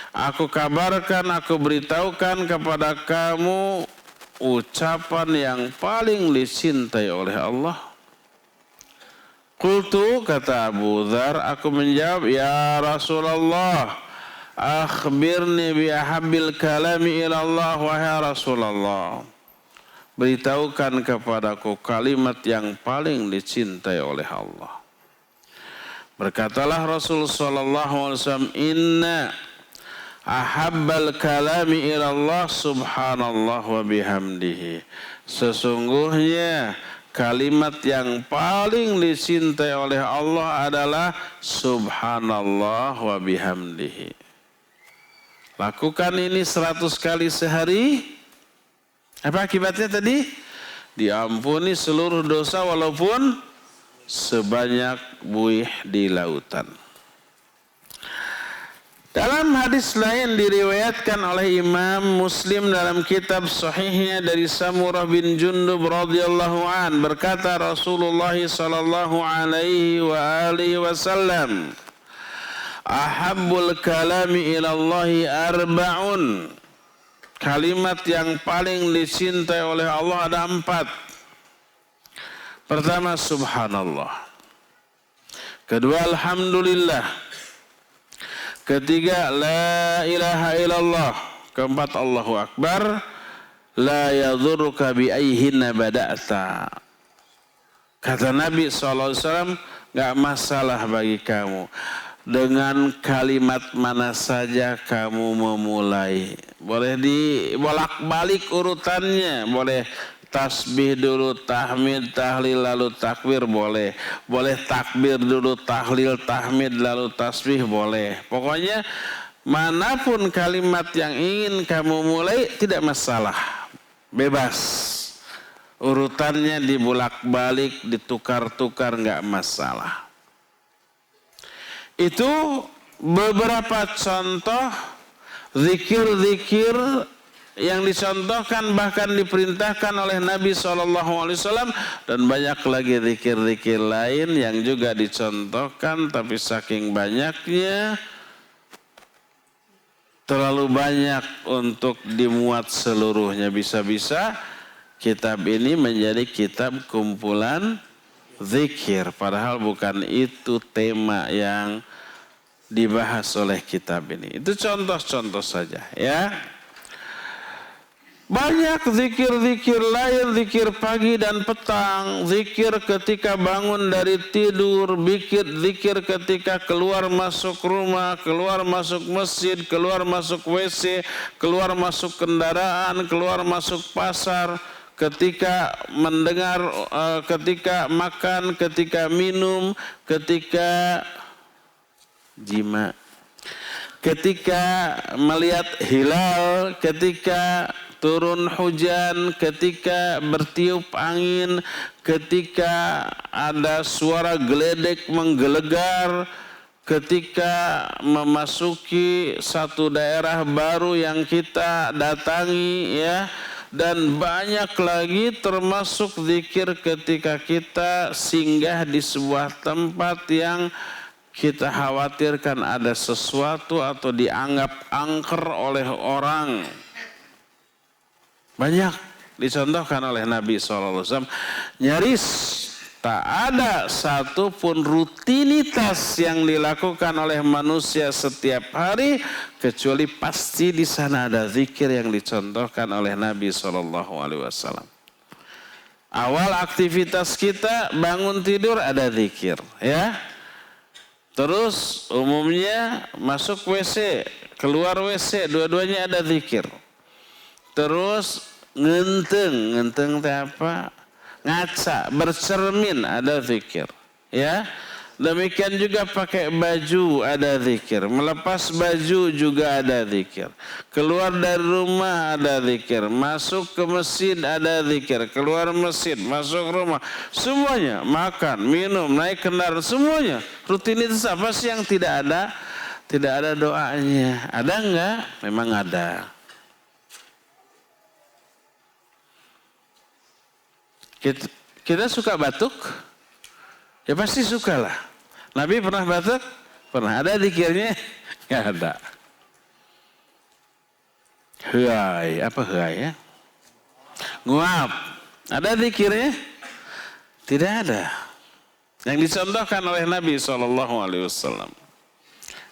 aku kabarkan, aku beritahukan kepada kamu ucapan yang paling dicintai oleh Allah?" Qultu, kata Abu Dzar, aku menjawab, ya Rasulullah, akhbirni bi ahabbil kalami ila Allah, wahai Rasulullah, beritahukan kepadaku kalimat yang paling dicintai oleh Allah. Berkatalah Rasul sallallahu alaihi wasallam, inna ahabbal kalami ila Allah subhanallah wa bihamdihi. Sesungguhnya kalimat yang paling dicintai oleh Allah adalah subhanallah wa bihamdihi. Lakukan ini 100 kali sehari. Apa akibatnya tadi? Diampuni seluruh dosa walaupun sebanyak buih di lautan. Dalam hadis lain diriwayatkan oleh Imam Muslim dalam kitab sahihnya dari Samurah bin Jundub radhiyallahu an, berkata Rasulullah sallallahu alaihi wa alihi wasallam, ahabbul kalami ilallahi arba'un. Kalimat yang paling dicintai oleh Allah ada 4. Pertama, subhanallah. Kedua, alhamdulillah. Ketiga, la ilaha illallah. Keempat, Allahu akbar. La yadhurruka bi ayhinna bada'ta. Kata Nabi SAW, gak masalah bagi kamu dengan kalimat mana saja kamu memulai. Boleh dibolak-balik urutannya, boleh tasbih dulu, tahmid, tahlil, lalu takbir, boleh. Boleh takbir dulu, tahlil, tahmid, lalu tasbih, boleh. Pokoknya manapun kalimat yang ingin kamu mulai tidak masalah. Bebas. Urutannya dibolak-balik, ditukar-tukar, nggak masalah. Itu beberapa contoh zikir-zikir yang dicontohkan bahkan diperintahkan oleh Nabi SAW, dan banyak lagi zikir-zikir lain yang juga dicontohkan, tapi saking banyaknya terlalu banyak untuk dimuat seluruhnya. Bisa-bisa kitab ini menjadi kitab kumpulan zikir, padahal bukan itu tema yang dibahas oleh kitab ini. Itu contoh-contoh saja ya. Banyak zikir-zikir lain, zikir pagi dan petang, zikir ketika bangun dari tidur, zikir ketika keluar masuk rumah, keluar masuk masjid, keluar masuk WC, keluar masuk kendaraan, keluar masuk pasar, ketika mendengar, ketika makan, ketika minum, ketika jima, ketika melihat hilal, ketika turun hujan, ketika bertiup angin, ketika ada suara geledek menggelegar, ketika memasuki satu daerah baru yang kita datangi ya, dan banyak lagi, termasuk zikir ketika kita singgah di sebuah tempat yang kita khawatirkan ada sesuatu atau dianggap angker oleh orang. Banyak dicontohkan oleh Nabi SAW. Nyaris tak ada satupun rutinitas yang dilakukan oleh manusia setiap hari kecuali pasti di sana ada zikir yang dicontohkan oleh Nabi SAW. Awal aktivitas kita bangun tidur ada zikir, ya. Terus umumnya masuk WC, keluar WC, dua-duanya ada zikir. Terus ngenteng teh apa? Ngaca, bercermin ada zikir, ya. Demikian juga pakai baju ada zikir, melepas baju juga ada zikir. Keluar dari rumah ada zikir, masuk ke masjid ada zikir, keluar masjid, masuk rumah, semuanya, makan, minum, naik kendaraan, semuanya. Rutinitas apa sih yang tidak ada doanya? Ada enggak? Memang ada. Kita suka batuk? Ya pasti suka lah. Nabi pernah batuk? Pernah. Ada zikirnya? Nggak ada. Huai, apa huai ya? Nguap. Ada zikirnya? Tidak ada. yang dicontohkan oleh Nabi SAW.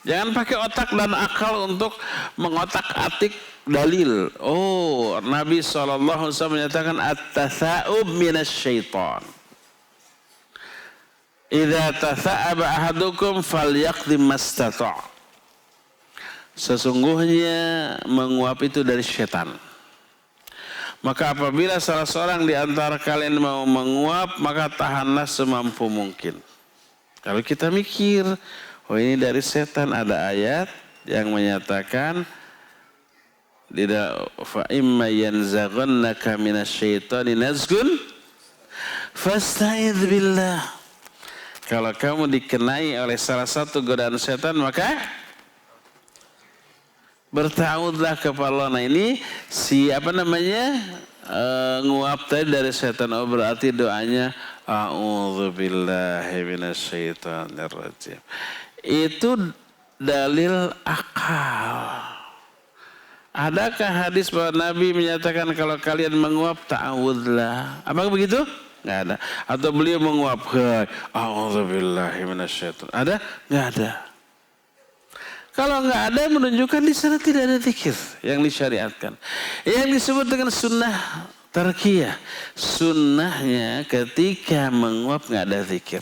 Jangan pakai otak dan akal untuk mengotak-atik dalil. Oh, Nabi SAW menyatakan at-tatha'ub minasyaitan. Idza tatha'aba ahadukum falyaqdim mastata'. Sesungguhnya menguap itu dari setan. Maka apabila salah seorang di antara kalian mau menguap, maka tahanlah semampu mungkin. Kalau kita mikir, oh ini dari setan, ada ayat yang menyatakan fa imma yanzaghannaka minasyaitani nazghun fasta'idz billah. Kalau kamu dikenai oleh salah satu godaan setan, maka bertawudlah kepada Allah. Nah ini nguap tadi dari setan. Oh berarti doanya a'udzubillahi minasyaitonirrajim. Itu dalil akal. Adakah hadis bahwa Nabi menyatakan kalau kalian menguap ta'awudlah? Apakah begitu? Nggak ada. Atau beliau menguap, a'udzubillahi minasyaitonir. Ada? Nggak ada. Kalau nggak ada, menunjukkan di sana tidak ada zikir yang disyariatkan. Yang disebut dengan sunnah tarkiyah. Sunnahnya ketika menguap nggak ada zikir.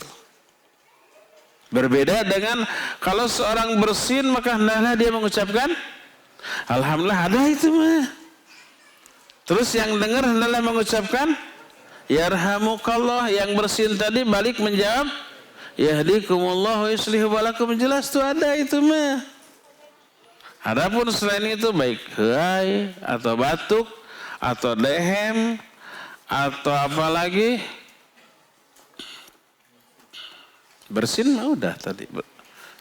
Berbeda dengan kalau seorang bersin maka hendaklah dia mengucapkan alhamdulillah, ada itu mah. Terus yang dengar hendaklah mengucapkan yarhamukallah. Yang bersin tadi balik menjawab yahdikumullah wa yuslihu balakum. Jelas tuh ada itu mah. Adapun selain itu baik hai atau batuk atau dehem atau apa lagi bersin mah udah tadi.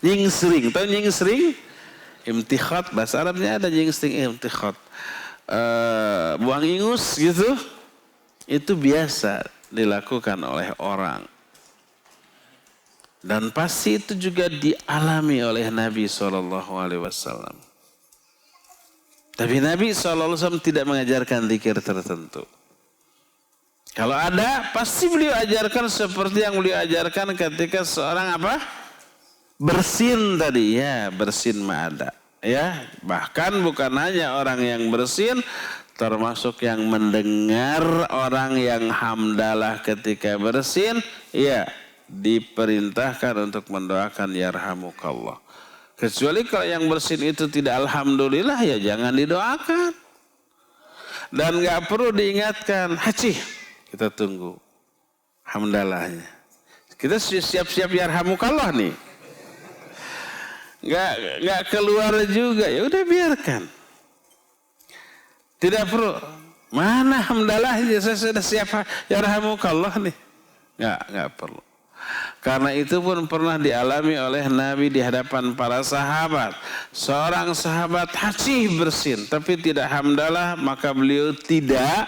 Nyingsring, tahu nyingsring? Imtikhat, bahasa Arabnya ada nyingsring, imtikhat. Buang ingus gitu, itu biasa dilakukan oleh orang. Dan pasti itu juga dialami oleh Nabi SAW. Tapi Nabi SAW tidak mengajarkan zikir tertentu. Kalau ada, pasti beliau ajarkan seperti yang beliau ajarkan ketika seorang bersin tadi. Ya, bersin mah ada. Ya, bahkan bukan hanya orang yang bersin, termasuk yang mendengar orang yang hamdalah ketika bersin, ya diperintahkan untuk mendoakan yarhamukallah. Kecuali kalau yang bersin itu tidak alhamdulillah, ya jangan didoakan. Dan gak perlu diingatkan, haji, kita tunggu hamdalahnya. Kita siap-siap yarhamukallah nih. Gak keluar juga, ya udah biarkan. Tidak perlu. Mana hamdalahnya, saya sudah siap yarhamukallah nih. Gak perlu. Karena itu pun pernah dialami oleh Nabi di hadapan para sahabat. Seorang sahabat haji bersin tapi tidak hamdalah, maka beliau tidak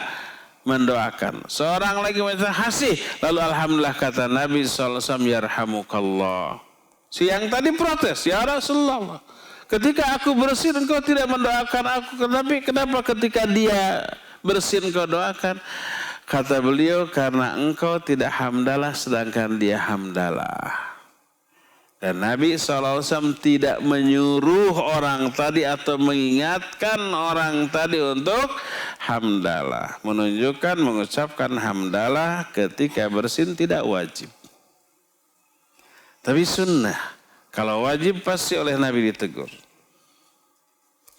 mendoakan. Seorang lagi macam haji, lalu alhamdulillah, kata Nabi SAW, yarhamukallah. Si yang tadi protes, ya Rasulullah, ketika aku bersin engkau tidak mendoakan aku, tapi kenapa ketika dia bersin kau doakan? Kata beliau, karena engkau tidak hamdalah sedangkan dia hamdalah. Dan Nabi SAW tidak menyuruh orang tadi atau mengingatkan orang tadi untuk hamdalah. Menunjukkan mengucapkan hamdalah ketika bersin tidak wajib. Tapi sunnah. Kalau wajib pasti oleh Nabi ditegur.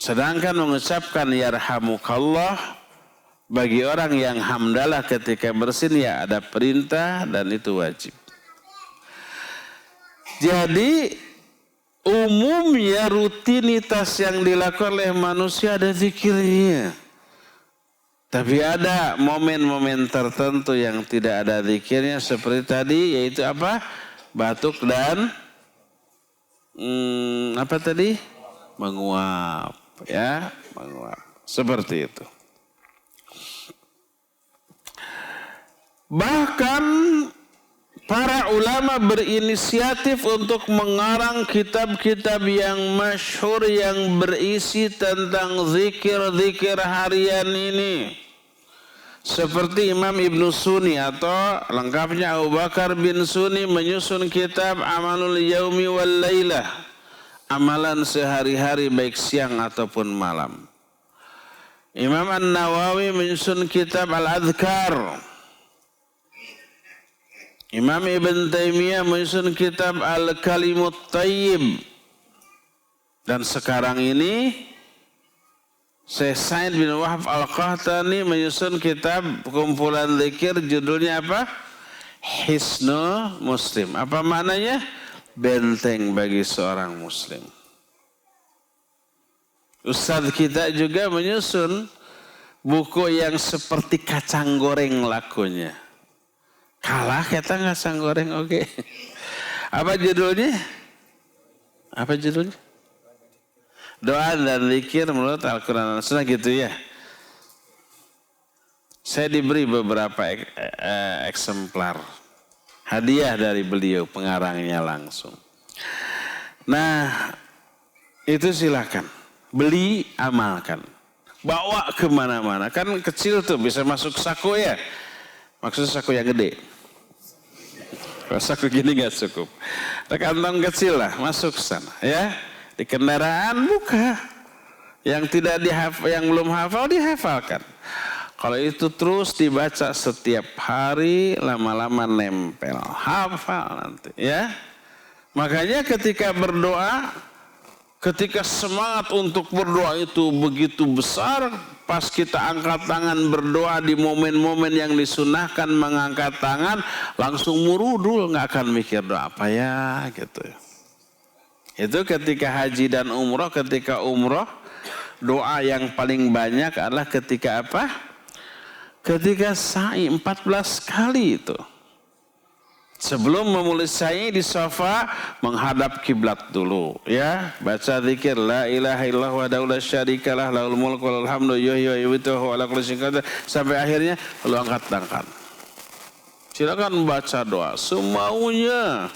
Sedangkan mengucapkan yarhamukallah bagi orang yang hamdalah ketika bersin, ya ada perintah dan itu wajib. Jadi umumnya rutinitas yang dilakukan oleh manusia ada zikirnya. Tapi ada momen-momen tertentu yang tidak ada zikirnya seperti tadi, yaitu apa? Batuk dan menguap, ya, menguap. Seperti itu. Bahkan para ulama berinisiatif untuk mengarang kitab-kitab yang masyhur yang berisi tentang zikir-zikir harian ini. Seperti Imam Ibnu Sunni atau lengkapnya Abu Bakar bin Sunni menyusun kitab Amalul Yaumi wal Lailah, amalan sehari-hari baik siang ataupun malam. Imam An-Nawawi menyusun kitab Al-Adhkar. Imam Ibn Taimiyah menyusun kitab Al-Kalimut Thayyib. Dan sekarang ini Syekh Sa'id bin Wahab Al-Qahtani menyusun kitab kumpulan zikir, judulnya apa? Hisnul Muslim. Apa maknanya? Benteng bagi seorang muslim. Ustadz kita juga menyusun buku yang seperti kacang goreng lakunya. Kalah kita kacang goreng, oke. Apa judulnya? Apa judulnya? Doa dan zikir menurut Al-Quran dan Sunnah, gitu ya. Saya diberi beberapa eksemplar hadiah dari beliau, pengarangnya langsung. Nah, itu silakan. Beli, amalkan. Bawa kemana-mana. Kan kecil tuh, bisa masuk saku ya. Maksudnya saku yang gede. Kalau saku gini gak cukup. Ada kantong kecil lah, masuk sana ya. Di kendaraan buka. Yang tidak dihafal, yang belum hafal dihafalkan. Kalau itu terus dibaca setiap hari, lama-lama nempel, hafal nanti ya. Makanya ketika berdoa, ketika semangat untuk berdoa itu begitu besar, pas kita angkat tangan berdoa di momen-momen yang disunahkan mengangkat tangan, langsung murudul, nggak akan mikir doa apa ya gitu. Itu ketika haji dan umroh. Ketika umroh, doa yang paling banyak adalah ketika apa? Ketika sa'i 14 kali itu. Sebelum memulai sa'i di Safa, menghadap kiblat dulu ya. Baca zikir la ilaha illallah wahdahu la syarikalah lahul mulku walahul hamdu yuhyi wa yumiitu wa huwa ala kulli syai'in qadir, sampai akhirnya lalu angkat tangan. Silakan baca doa semaunya,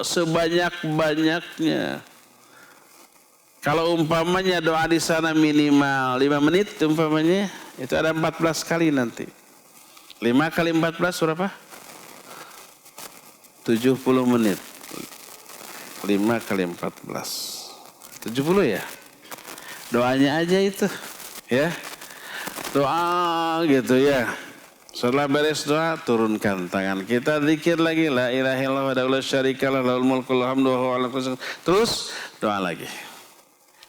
sebanyak-banyaknya. Kalau umpamanya doa di sana minimal 5 menit umpamanya, itu ada 14 kali nanti. 5 kali 14 berapa? 70 menit. 5 kali 14. 70 ya? Doanya aja itu. Ya. Doa gitu ya. Setelah beres doa, turunkan tangan kita, zikir lagi, la ilaha illallah wahdahu la syarikalah lahul mulku walahul hamdu wa huwa ala kulli syai'in qadir. Terus doa lagi.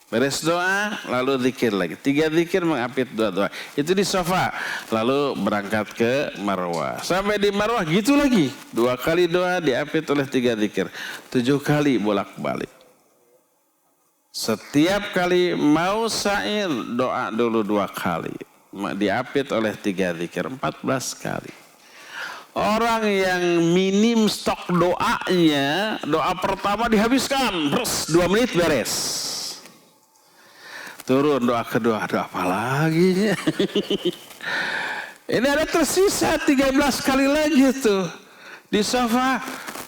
Beres doa, lalu zikir lagi. 3 zikir mengapit 2 doa. Itu di Safa. Lalu berangkat ke Marwah. Sampai di Marwah gitu lagi. 2 kali doa diapit oleh 3 zikir. 7 kali bolak-balik. Setiap kali mau sa'i, doa dulu 2 kali. Diapit oleh 3 zikir. 14 kali. Orang yang minim stok doanya, doa pertama dihabiskan. Terus 2 menit beres. Turun doa kedua, doa apa lagi? Ini ada tersisa 13 kali lagi tuh. Di Safa,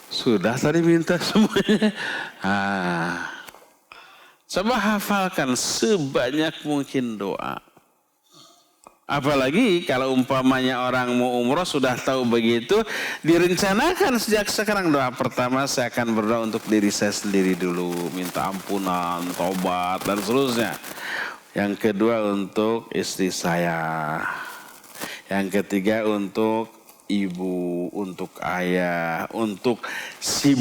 sudah tadi minta semuanya. Coba hafalkan sebanyak mungkin doa. Apalagi kalau umpamanya orang mau umroh sudah tahu begitu, direncanakan sejak sekarang. Doa pertama saya akan berdoa untuk diri saya sendiri dulu, minta ampunan, tobat dan seterusnya. Yang kedua untuk istri saya. Yang ketiga untuk ibu, untuk ayah, untuk si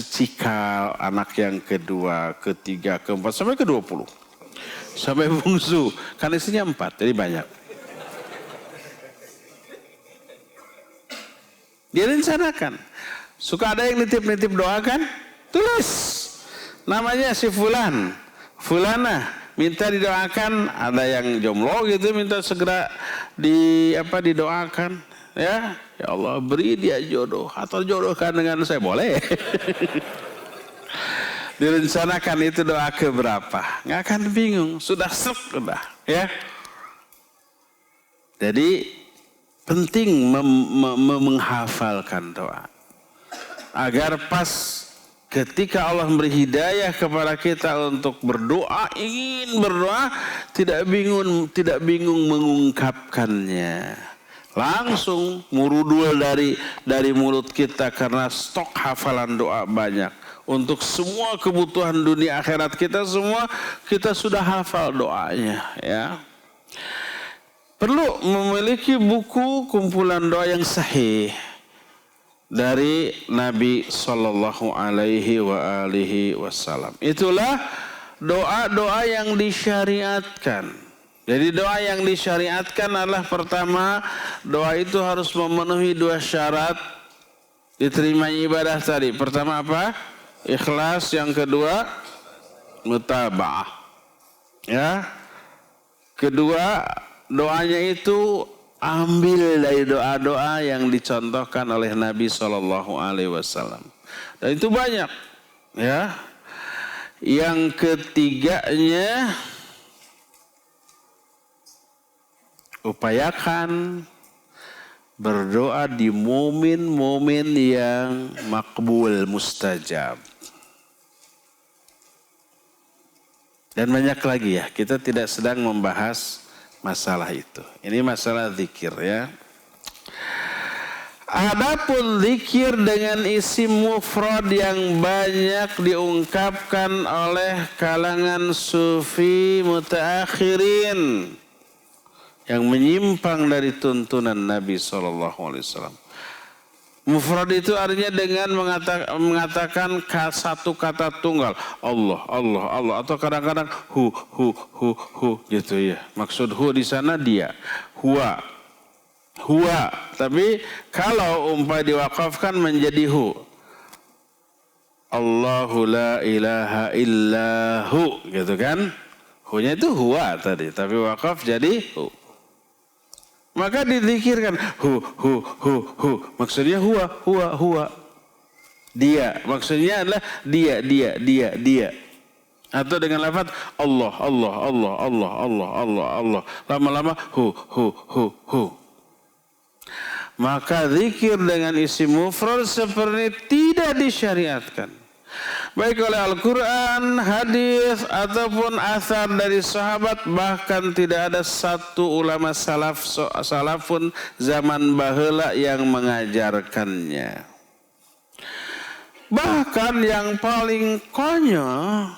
cikal, anak yang kedua, ketiga, keempat, sampai ke 20. Sampai bungsu, kan istrinya 4, jadi banyak. Dia rencanakan. Suka ada yang nitip-nitip doa kan? Tulis. Namanya si Fulan, Fulana, minta didoakan. Ada yang jomblo gitu, minta segera didoakan. Ya Allah beri dia jodoh atau jodohkan dengan saya, boleh. Direncanakan itu doa keberapa? Nggak akan bingung, sudah sudah ya. Jadi penting menghafalkan doa agar pas Ketika Allah memberi hidayah kepada kita untuk berdoa, ingin berdoa, tidak bingung mengungkapkannya. Langsung murudul dari mulut kita karena stok hafalan doa banyak. Untuk semua kebutuhan dunia akhirat kita semua, kita sudah hafal doanya, ya. Perlu memiliki buku kumpulan doa yang sahih dari Nabi Sallallahu Alaihi Wasallam. Itulah doa-doa yang disyariatkan. Jadi doa yang disyariatkan adalah pertama, doa itu harus memenuhi 2 syarat diterima ibadah tadi. Pertama apa? Ikhlas. Yang kedua, mutaba'ah. Ya. Kedua, doanya itu ambil dari doa-doa yang dicontohkan oleh Nabi SAW. Dan itu banyak, ya. Yang ketiganya, upayakan berdoa di momen-momen yang makbul, mustajab. Dan banyak lagi ya, kita tidak sedang membahas masalah itu. Ini masalah zikir, ya. Adapun zikir dengan isim mufrad yang banyak diungkapkan oleh kalangan sufi mutaakhirin yang menyimpang dari tuntunan Nabi SAW. Mufrad itu artinya dengan mengatakan satu kata tunggal. Allah, Allah, Allah. Atau kadang-kadang hu gitu ya. Maksud hu di sana dia. Huwa. Tapi kalau umpamanya diwakafkan menjadi hu. Allahu la ilaha illahu. Gitu kan. Hu-nya itu huwa tadi. Tapi wakaf jadi hu. Maka dizikirkan hu. Maksudnya huwa. Dia. Maksudnya adalah dia. Atau dengan lafaz Allah. Lama-lama hu. Maka zikir dengan isim mufrad seperti tidak disyariatkan. Baik oleh Al-Quran, hadis ataupun asar dari sahabat, bahkan tidak ada satu ulama salafun zaman baheula yang mengajarkannya. Bahkan yang paling konyol,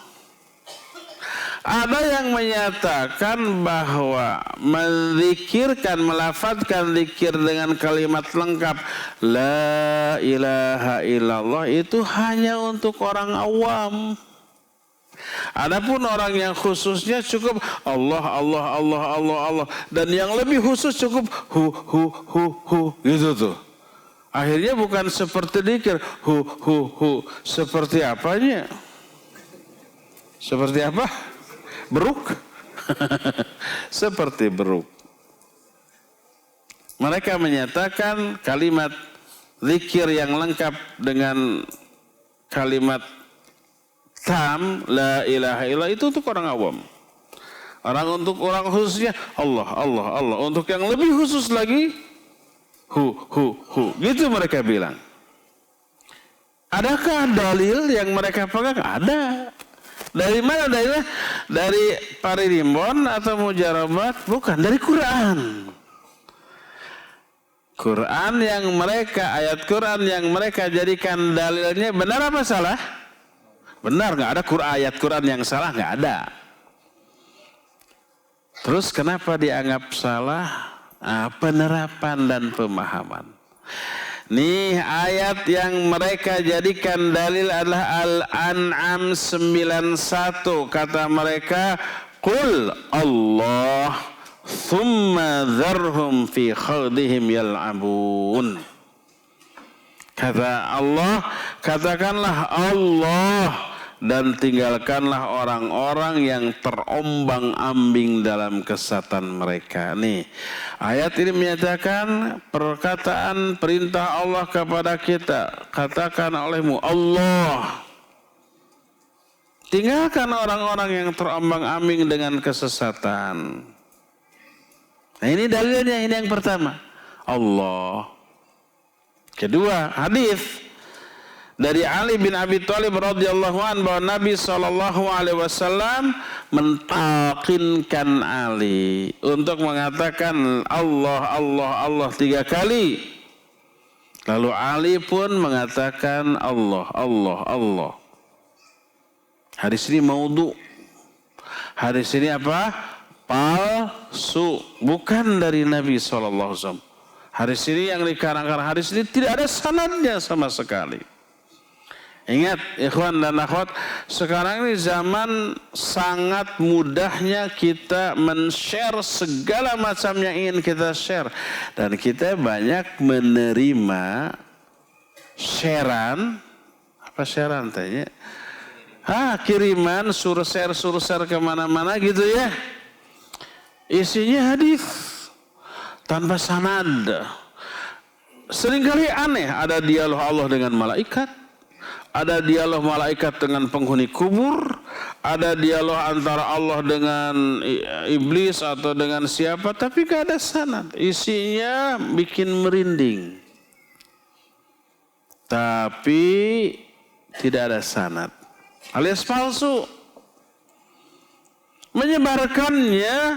ada yang menyatakan bahwa menzikirkan, melafadzkan zikir dengan kalimat lengkap La ilaha illallah itu hanya untuk orang awam. Adapun orang yang khususnya cukup Allah. Dan yang lebih khusus cukup hu. Gitu tuh. Akhirnya bukan seperti zikir hu. Seperti apanya? Seperti apa? Beruk. Seperti beruk. Mereka menyatakan kalimat zikir yang lengkap dengan kalimat tam la ilaha illallah itu untuk orang awam. Untuk orang khususnya Allah. Untuk yang lebih khusus lagi hu. Gitu mereka bilang. Adakah dalil yang mereka pegang? Ada. Dari mana dalilnya? Dari Paririmbon atau Mujarabat? Bukan, dari Quran. Ayat Quran yang mereka jadikan dalilnya benar apa salah? Benar, nggak ada ayat Quran yang salah, nggak ada. Terus kenapa dianggap salah? Penerapan dan pemahaman. Nih ayat yang mereka jadikan dalil adalah Al-An'am 91. Kata mereka, Qul Allah thumma dharhum fi khawdihim yal'abun. Kata Allah, katakanlah Allah dan tinggalkanlah orang-orang yang terombang-ambing dalam kesesatan mereka. Nih, ayat ini menyatakan perkataan perintah Allah kepada kita. Katakan olehmu Allah. Tinggalkan orang-orang yang terombang-ambing dengan kesesatan. Nah ini dalilnya, ini yang pertama. Allah. Kedua, hadis. dari Ali bin Abi Thalib radhiyallahu an bahwa Nabi SAW mentalkinkan Ali untuk mengatakan Allah, Allah, Allah 3 kali. Lalu Ali pun mengatakan Allah, Allah, Allah. Hadis ini maudhu. Hadis ini apa? Palsu. Bukan dari Nabi SAW. Hadis ini yang dikarangkan hadis ini tidak ada sanadnya sama sekali. Ingat ikhwan dan akhwat, sekarang ini zaman sangat mudahnya kita men-share segala macam yang ingin kita share. Dan kita banyak menerima sharean, apa sharean tanya? Kiriman, suruh share kemana-mana gitu ya. Isinya hadis tanpa sanad. Seringkali aneh, ada dialog Allah dengan malaikat. Ada dialog malaikat dengan penghuni kubur, ada dialog antara Allah dengan iblis atau dengan siapa, tapi gak ada sanad. Isinya bikin merinding. Tapi tidak ada sanad. Alias palsu. Menyebarkannya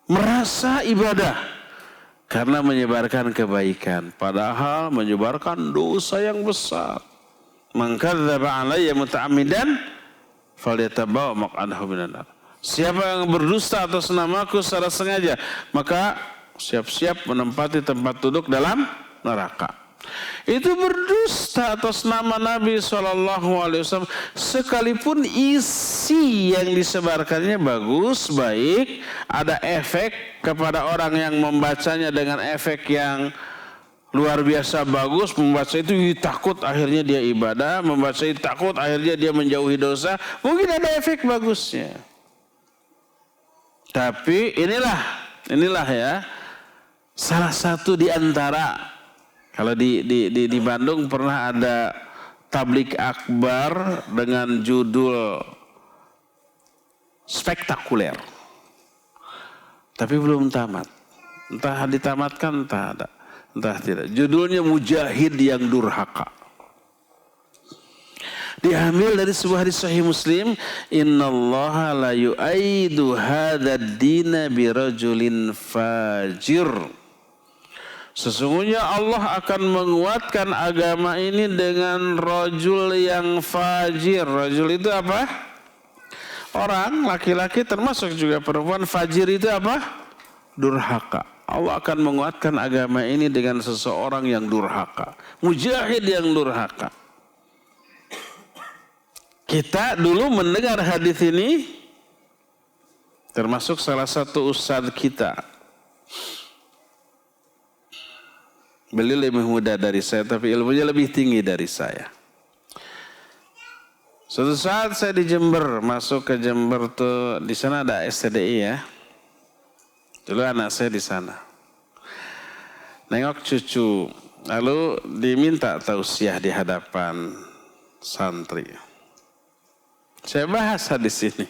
merasa ibadah karena menyebarkan kebaikan, padahal menyebarkan dosa yang besar. Man kadzdzaba alayya muta'ammidan falyatabawwa maq'adahu minan nar. Siapa yang berdusta atas namaku secara sengaja, maka siap-siap menempati tempat duduk dalam neraka. Itu berdusta atas nama Nabi SAW, sekalipun isi yang disebarkannya bagus, baik, ada efek kepada orang yang membacanya dengan efek yang luar biasa bagus. Membaca itu takut, akhirnya dia ibadah. Membaca itu takut, akhirnya dia menjauhi dosa. Mungkin ada efek bagusnya. Tapi inilah ya, salah satu di antara, kalau di Bandung pernah ada tablik akbar dengan judul spektakuler. Tapi belum tamat. Entah ditamatkan, entah tidak. Judulnya Mujahid yang Durhaka. Diambil dari sebuah hadis sahih Muslim, innallaha la yu'aidu hadzal dina birajulin fajir. Sesungguhnya Allah akan menguatkan agama ini dengan rajul yang fajir. Rajul itu apa? Orang, laki-laki, termasuk juga perempuan. Fajir itu apa? Durhaka. Allah akan menguatkan agama ini dengan seseorang yang durhaka. Mujahid yang durhaka. Kita dulu mendengar hadis ini, termasuk salah satu ustadz kita. Beliau lebih muda dari saya, tapi ilmunya lebih tinggi dari saya. Suatu saat saya di Jember, masuk ke Jember tuh, di sana ada STDI ya. Dulu anak saya di sana. Nengok cucu, lalu diminta tausiah di hadapan santri. Saya bahas hadis ini.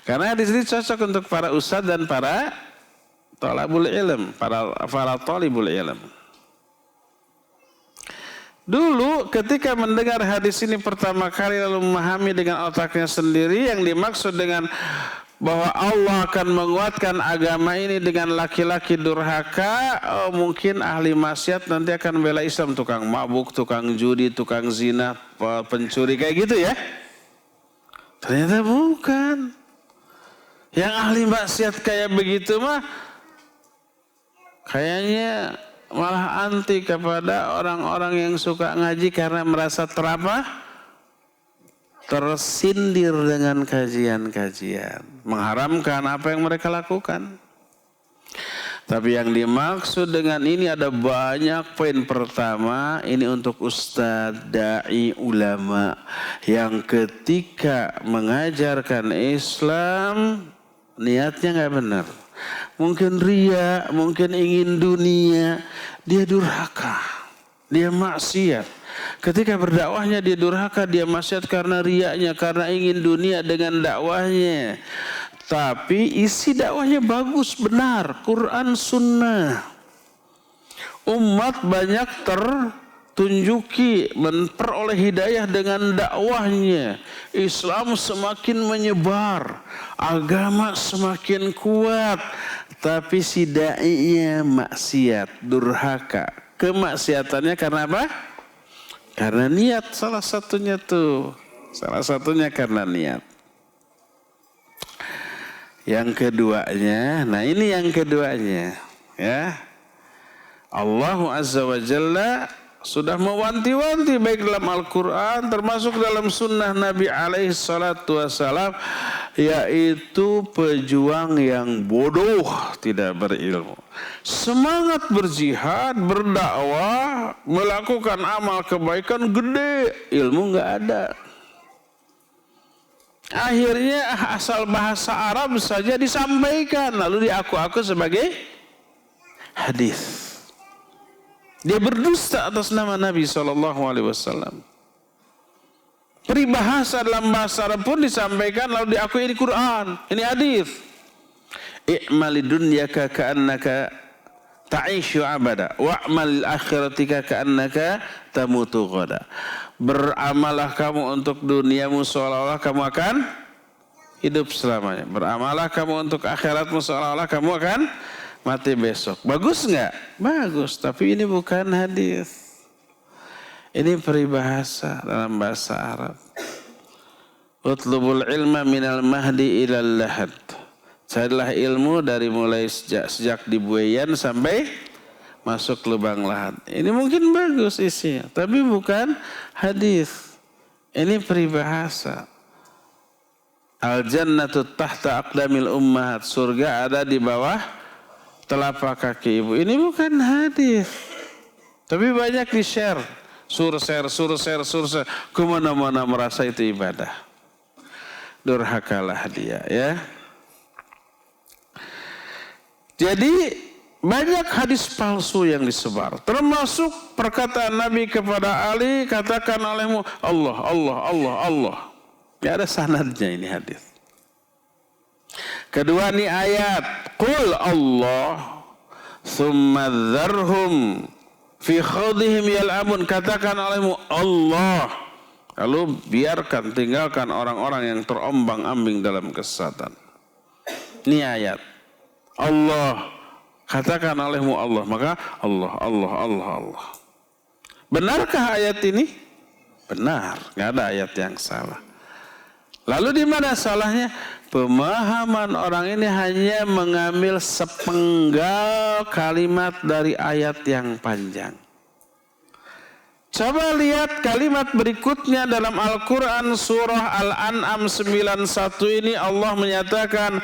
Karena hadis ini cocok untuk para ustadz dan para talabul ilm, para talibul ilm. Dulu ketika mendengar hadis ini pertama kali lalu memahami dengan otaknya sendiri, yang dimaksud dengan bahwa Allah akan menguatkan agama ini dengan laki-laki durhaka, mungkin ahli maksiat nanti akan bela Islam, tukang mabuk, tukang judi, tukang zina, pencuri, kayak gitu ya. Ternyata bukan. Yang ahli maksiat kayak begitu mah kayaknya malah anti kepada orang-orang yang suka ngaji karena merasa tersindir dengan kajian-kajian, mengharamkan apa yang mereka lakukan. Tapi yang dimaksud dengan ini ada banyak poin. Pertama, ini untuk ustadz, da'i, ulama yang ketika mengajarkan Islam niatnya nggak benar. Mungkin ria, mungkin ingin dunia, dia durhaka, dia maksiat. Ketika berdakwahnya dia durhaka, dia maksiat karena riaknya, karena ingin dunia dengan dakwahnya. Tapi isi dakwahnya bagus, benar, Quran Sunnah. Umat banyak tunjuki, memperoleh hidayah dengan dakwahnya. Islam semakin menyebar, agama semakin kuat, tapi si da'inya maksiat, durhaka. Kemaksiatannya karena apa? Karena niat, salah satunya tuh. Salah satunya karena niat. Yang keduanya, nah ini yang keduanya, ya. Allah Azza wa Jalla sudah mewanti-wanti baik dalam Al-Quran termasuk dalam sunnah Nabi alaihi salatu wassalam, yaitu pejuang yang bodoh tidak berilmu. Semangat berjihad, berdakwah, melakukan amal kebaikan gede, ilmu nggak ada. Akhirnya asal bahasa Arab saja disampaikan lalu diaku-aku sebagai hadis. Dia berdusta atas nama Nabi SAW. Peribahasa dalam bahasa Arab pun disampaikan lalu diakui ini Quran, ini hadis. I'mal dunyaka ka'annaka ta'ishu abada wa'mal akhiratika ka'annaka tamutu ghada. Beramalah kamu untuk duniamu seolah-olah kamu akan hidup selamanya. Beramalah kamu untuk akhiratmu seolah-olah kamu akan mati besok. Bagus nggak? Bagus, tapi ini bukan hadis. Ini peribahasa dalam bahasa Arab. Utlubul ilma minal mahdi ilal lahad. Carilah ilmu dari mulai sejak dibuayan sampai masuk lubang lahat. Ini mungkin bagus isinya, tapi bukan hadis. Ini peribahasa. Al jannatu tahta aqdamil ummahat. Surga ada di bawah telapak kaki ibu. Ini bukan hadis, tapi banyak di-share, sur-share. Kemana-mana merasa itu ibadah. Durhakalah dia, ya. Jadi banyak hadis palsu yang disebar, termasuk perkataan Nabi kepada Ali, katakan olehmu Allah, Allah, Allah, Allah. Tidak ada sanadnya ini hadis. Kedua nih ayat, Qul Allah thumma dzarhum fi khawdihim yal'abun. Katakan olehmu Allah, lalu biarkan, tinggalkan orang-orang yang terombang-ambing dalam kesesatan. Ini ayat. Allah, katakan olehmu Allah, maka Allah, Allah, Allah, Allah. Benarkah ayat ini? Benar, nggak ada ayat yang salah. Lalu di mana salahnya? Pemahaman orang ini hanya mengambil sepenggal kalimat dari ayat yang panjang. Coba lihat kalimat berikutnya dalam Al-Quran surah Al-An'am 91 ini Allah menyatakan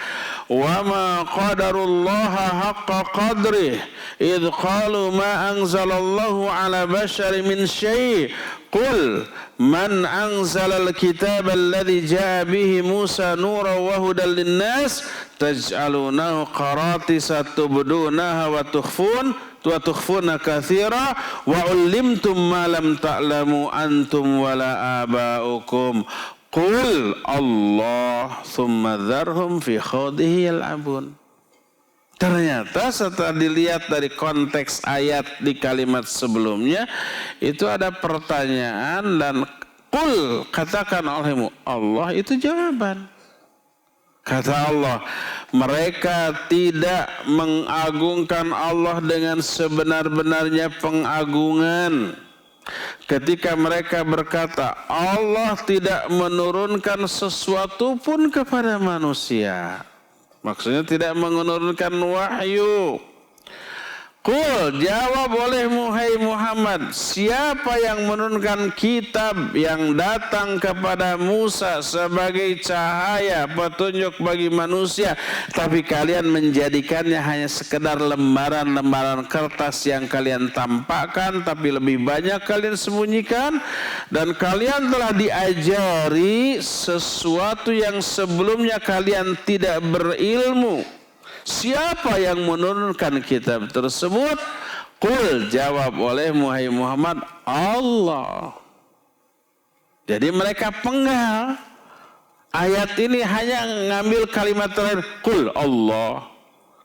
wa ma qadarullaha haqqa qadrih idh qalu ma anzalallahu ala bashari min syai' qul man anzalal kitab alladhi ja'a bihi Musa nuran wa hudan linnas taj'alunahu qaratisa tubdunaha wa tukhfuna katsira wa 'allimtum ma lam ta'lamu antum wala aba'ukum qul Allah thumma dzarhum fi khawdihi yal'abun. Ternyata setelah dilihat dari konteks ayat di kalimat sebelumnya itu ada pertanyaan dan qul, katakan olehmu Allah, itu jawaban. Kata Allah, mereka tidak mengagungkan Allah dengan sebenar-benarnya pengagungan ketika mereka berkata Allah tidak menurunkan sesuatu pun kepada manusia. Maksudnya tidak menurunkan wahyu. Qul, jawab olehmu hai Muhammad, siapa yang menurunkan kitab yang datang kepada Musa sebagai cahaya petunjuk bagi manusia, tapi kalian menjadikannya hanya sekedar lembaran-lembaran kertas yang kalian tampakkan, tapi lebih banyak kalian sembunyikan, dan kalian telah diajari sesuatu yang sebelumnya kalian tidak berilmu. Siapa yang menurunkan kitab tersebut? Qul, jawab olehmu hai Muhammad, Allah. Jadi mereka penggal. Ayat ini hanya ngambil kalimat terakhir, Qul Allah.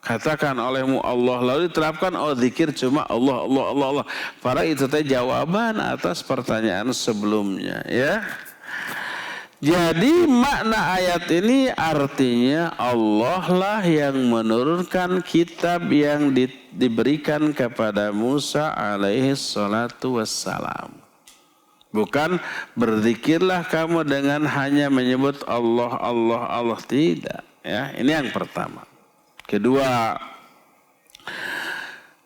katakan olehmu Allah, lalu diterapkan zikir cuma Allah, Allah, Allah, Allah. Padahal itu teh jawaban atas pertanyaan sebelumnya, ya. Jadi makna ayat ini artinya Allah lah yang menurunkan kitab yang diberikan kepada Musa alaihi salatu wassalam. Bukan berzikirlah kamu dengan hanya menyebut Allah, Allah, Allah, tidak. Ya, ini yang pertama. Kedua,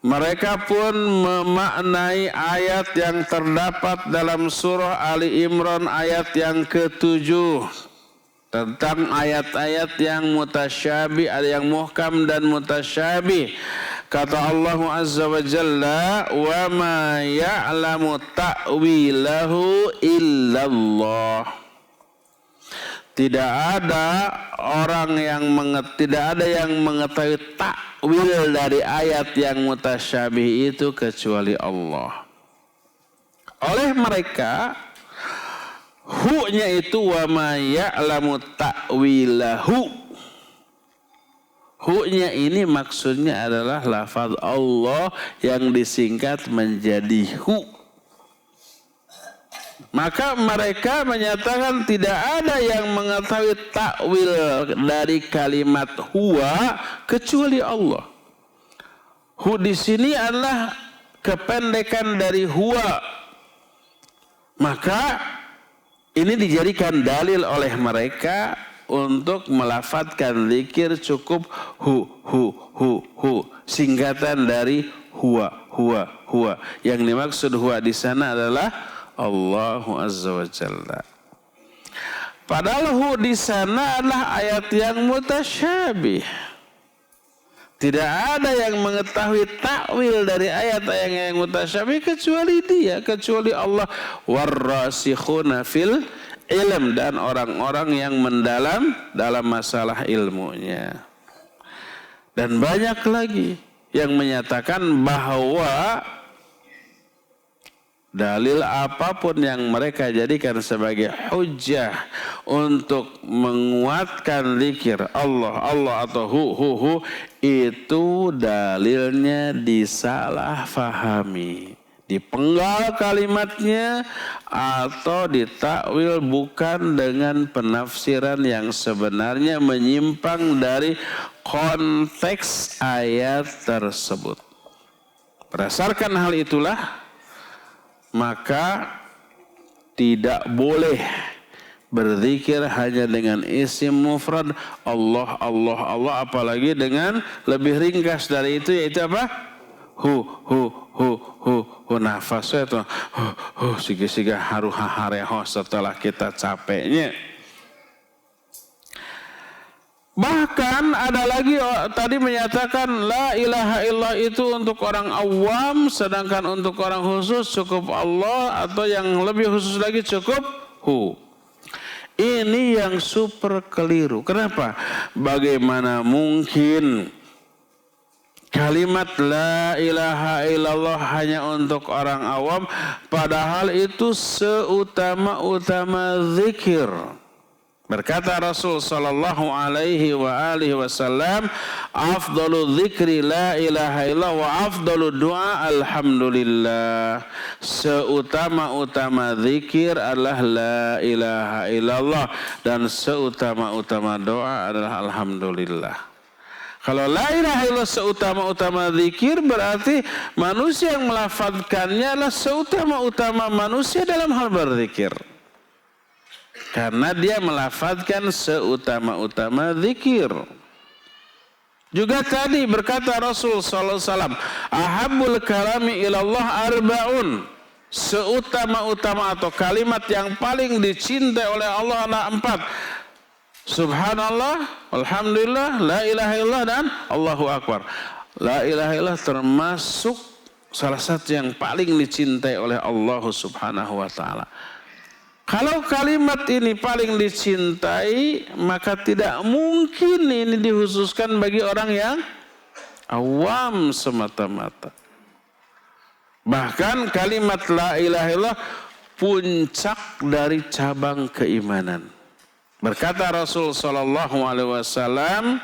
mereka pun memaknai ayat yang terdapat dalam surah Ali Imran ayat yang ke-7 tentang ayat-ayat yang mutasyabih, ada yang muhkam dan mutasyabih. Kata Allah Azza wa Jalla, "Wa ma ya'lamu ta'wilahu illallah." Tidak ada yang mengetahui takwil dari ayat yang mutasyabih itu kecuali Allah. Oleh mereka, hu-nya itu wa ma ya'lamu ta'wilahu. Hu-nya ini maksudnya adalah lafaz Allah yang disingkat menjadi hu. Maka mereka menyatakan tidak ada yang mengetahui takwil dari kalimat huwa kecuali Allah. Hu di sini adalah kependekan dari huwa. Maka ini dijadikan dalil oleh mereka untuk melafadzkan zikir cukup hu, singkatan dari huwa. Yang dimaksud huwa di sana adalah Allah Azza wa Jalla. Padahal hu di sana adalah ayat yang mutasyabih. Tidak ada yang mengetahui takwil dari ayat-ayat yang mutasyabih kecuali Dia, kecuali Allah. Warrasikhuna fil ilm, dan orang-orang yang mendalam dalam masalah ilmunya. Dan banyak lagi yang menyatakan bahwa dalil apapun yang mereka jadikan sebagai hujjah untuk menguatkan zikir Allah, Allah atau hu, itu dalilnya disalahfahami, dipenggal kalimatnya atau ditakwil bukan dengan penafsiran yang sebenarnya menyimpang dari konteks ayat tersebut. Berdasarkan hal itulah, maka tidak boleh berzikir hanya dengan isim mufrad Allah, Allah, Allah, apalagi dengan lebih ringkas dari itu, yaitu apa? Hu, nafas itu siga-siga haru hahareho setelah kita capeknya. Bahkan ada lagi tadi menyatakan la ilaha illallah itu untuk orang awam, sedangkan untuk orang khusus cukup Allah, atau yang lebih khusus lagi cukup hu. Ini yang super keliru. Kenapa? Bagaimana mungkin kalimat la ilaha illallah hanya untuk orang awam, padahal itu seutama-utama zikir. Berkata Rasul sallallahu alaihi wa alihi wasallam, afdalu dzikri la ilaha illallah wa afdalu du'a alhamdulillah. Seutama-utama zikir adalah la ilaha illallah, dan seutama-utama doa adalah alhamdulillah. Kalau la ilaha illallah seutama-utama zikir, berarti manusia yang melafadzkannya adalah seutama-utama manusia dalam hal berzikir. Karena dia melafadzkan seutama-utama zikir. Juga tadi berkata Rasul sallallahu alaihi wasallam, ahabbul kalami ilallah arba'un. Seutama-utama atau kalimat yang paling dicintai oleh Allah adalah 4. Subhanallah, alhamdulillah, la ilaha illallah, dan Allahu akbar. La ilaha illallah termasuk salah satu yang paling dicintai oleh Allah Subhanahu wa taala. Kalau kalimat ini paling dicintai, maka tidak mungkin ini dikhususkan bagi orang yang awam semata-mata. Bahkan kalimat la ilaha illallah puncak dari cabang keimanan. Berkata Rasul sallallahu alaihi wasallam,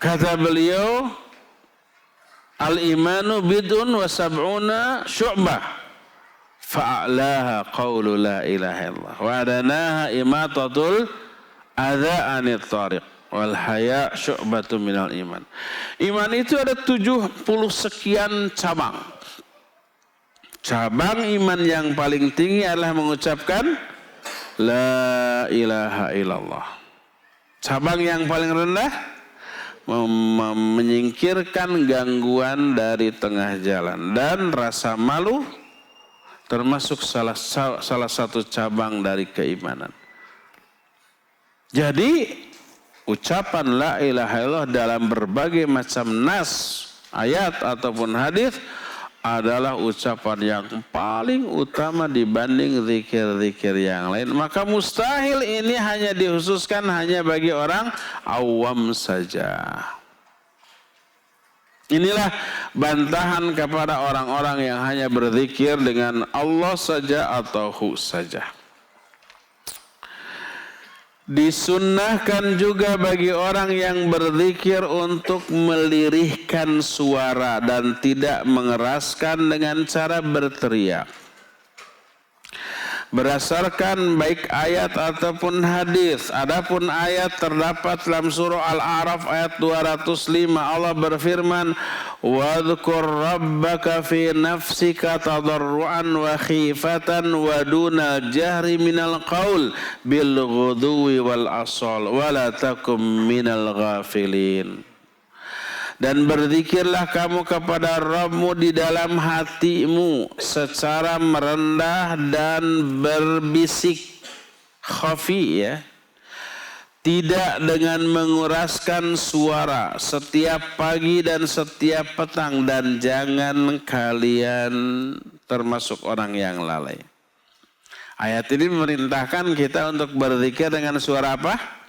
Kata beliau, al-imanu bid'un wa sab'una syu'bah. Fa'alaha qawlu la ilaha illallah. Wa adanaha imatatul adha anit tariq. Wal haya syu'batu minal iman. Iman itu ada 70 sekian cabang. Cabang iman yang paling tinggi adalah mengucapkan la ilaha illallah. Cabang yang paling rendah menyingkirkan gangguan dari tengah jalan, dan rasa malu termasuk salah satu cabang dari keimanan. Jadi ucapan la ilaha illallah dalam berbagai macam nas, ayat ataupun hadis adalah ucapan yang paling utama dibanding zikir-zikir yang lain. Maka mustahil ini hanya dikhususkan hanya bagi orang awam saja. Inilah bantahan kepada orang-orang yang hanya berzikir dengan Allah saja atau hu saja. Disunnahkan juga bagi orang yang berzikir untuk melirihkan suara dan tidak mengeraskan dengan cara berteriak. Berdasarkan baik ayat ataupun hadis. Adapun ayat terdapat dalam surah Al-A'raf ayat 205. Allah berfirman, "Wadhkur rabbaka fi nafsika tadarruan wa khifatan wa dunal jahri minal qaul bil ghudwi wal asal wa la takum minal ghafilin." Dan berzikirlah kamu kepada Rabbmu di dalam hatimu secara merendah dan berbisik, khafi ya, tidak dengan menguraskan suara setiap pagi dan setiap petang, dan jangan kalian termasuk orang yang lalai. Ayat ini memerintahkan kita untuk berzikir dengan suara apa?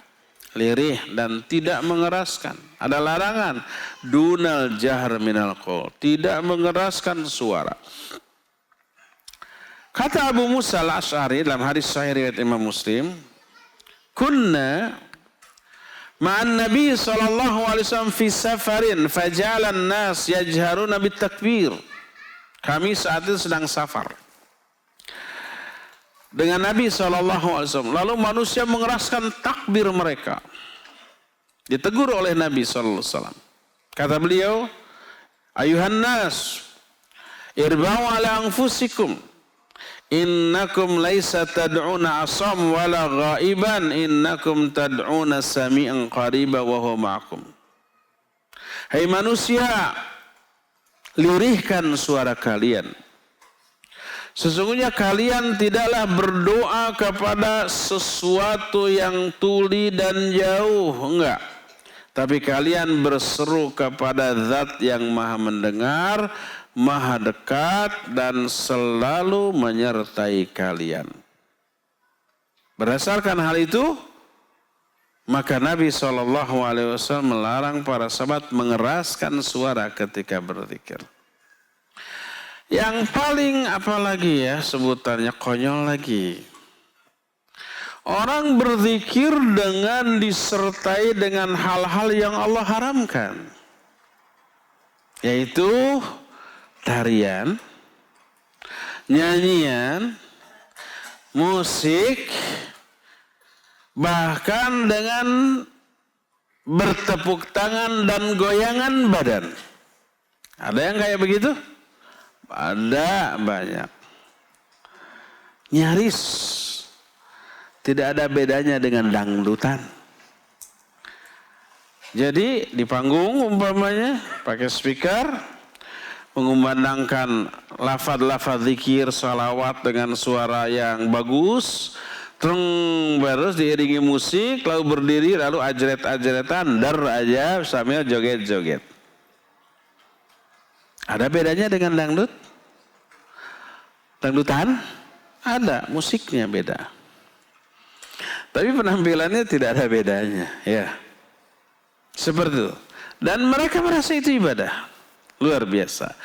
Lirih dan tidak mengeraskan. Ada larangan, dunal jahr minal qaul, tidak mengeraskan suara. Kata Abu Musa al-Asy'ari dalam hadis sahih riwayat Imam Muslim, kunna ma'an Nabi sallallahu alaihi wasallam fi safarin faja'ala an-nas yajharuna bit takbir. Kami saat itu sedang safar dengan Nabi SAW. Lalu manusia mengeraskan takbir mereka. Ditegur oleh Nabi SAW. Kata beliau, ayuhan nas, irba'u ala anfusikum. Innakum laisa tad'una asam wala ghaiban. Innakum tad'una sami'an qariba wa huwa ma'akum. Hai manusia, lirihkan suara kalian. Sesungguhnya kalian tidaklah berdoa kepada sesuatu yang tuli dan jauh, enggak. Tapi kalian berseru kepada Zat yang Maha mendengar, Maha dekat, dan selalu menyertai kalian. Berdasarkan hal itu, maka Nabi SAW melarang para sahabat mengeraskan suara ketika berzikir. Yang paling apalagi ya sebutannya konyol lagi. Orang berzikir dengan disertai dengan hal-hal yang Allah haramkan. Yaitu tarian, nyanyian, musik, bahkan dengan bertepuk tangan dan goyangan badan. Ada yang kayak begitu? Ada banyak. Nyaris tidak ada bedanya dengan dangdutan. Jadi di panggung umpamanya pakai speaker mengumandangkan lafaz-lafaz zikir, salawat dengan suara yang bagus, terus diiringi musik, lalu berdiri lalu ajret-ajretan dar aja sambil joget-joget. Ada bedanya dengan dangdut? Dangdutan? Ada, musiknya beda. Tapi penampilannya tidak ada bedanya, ya. Seperti itu. Dan mereka merasa itu ibadah. Luar biasa.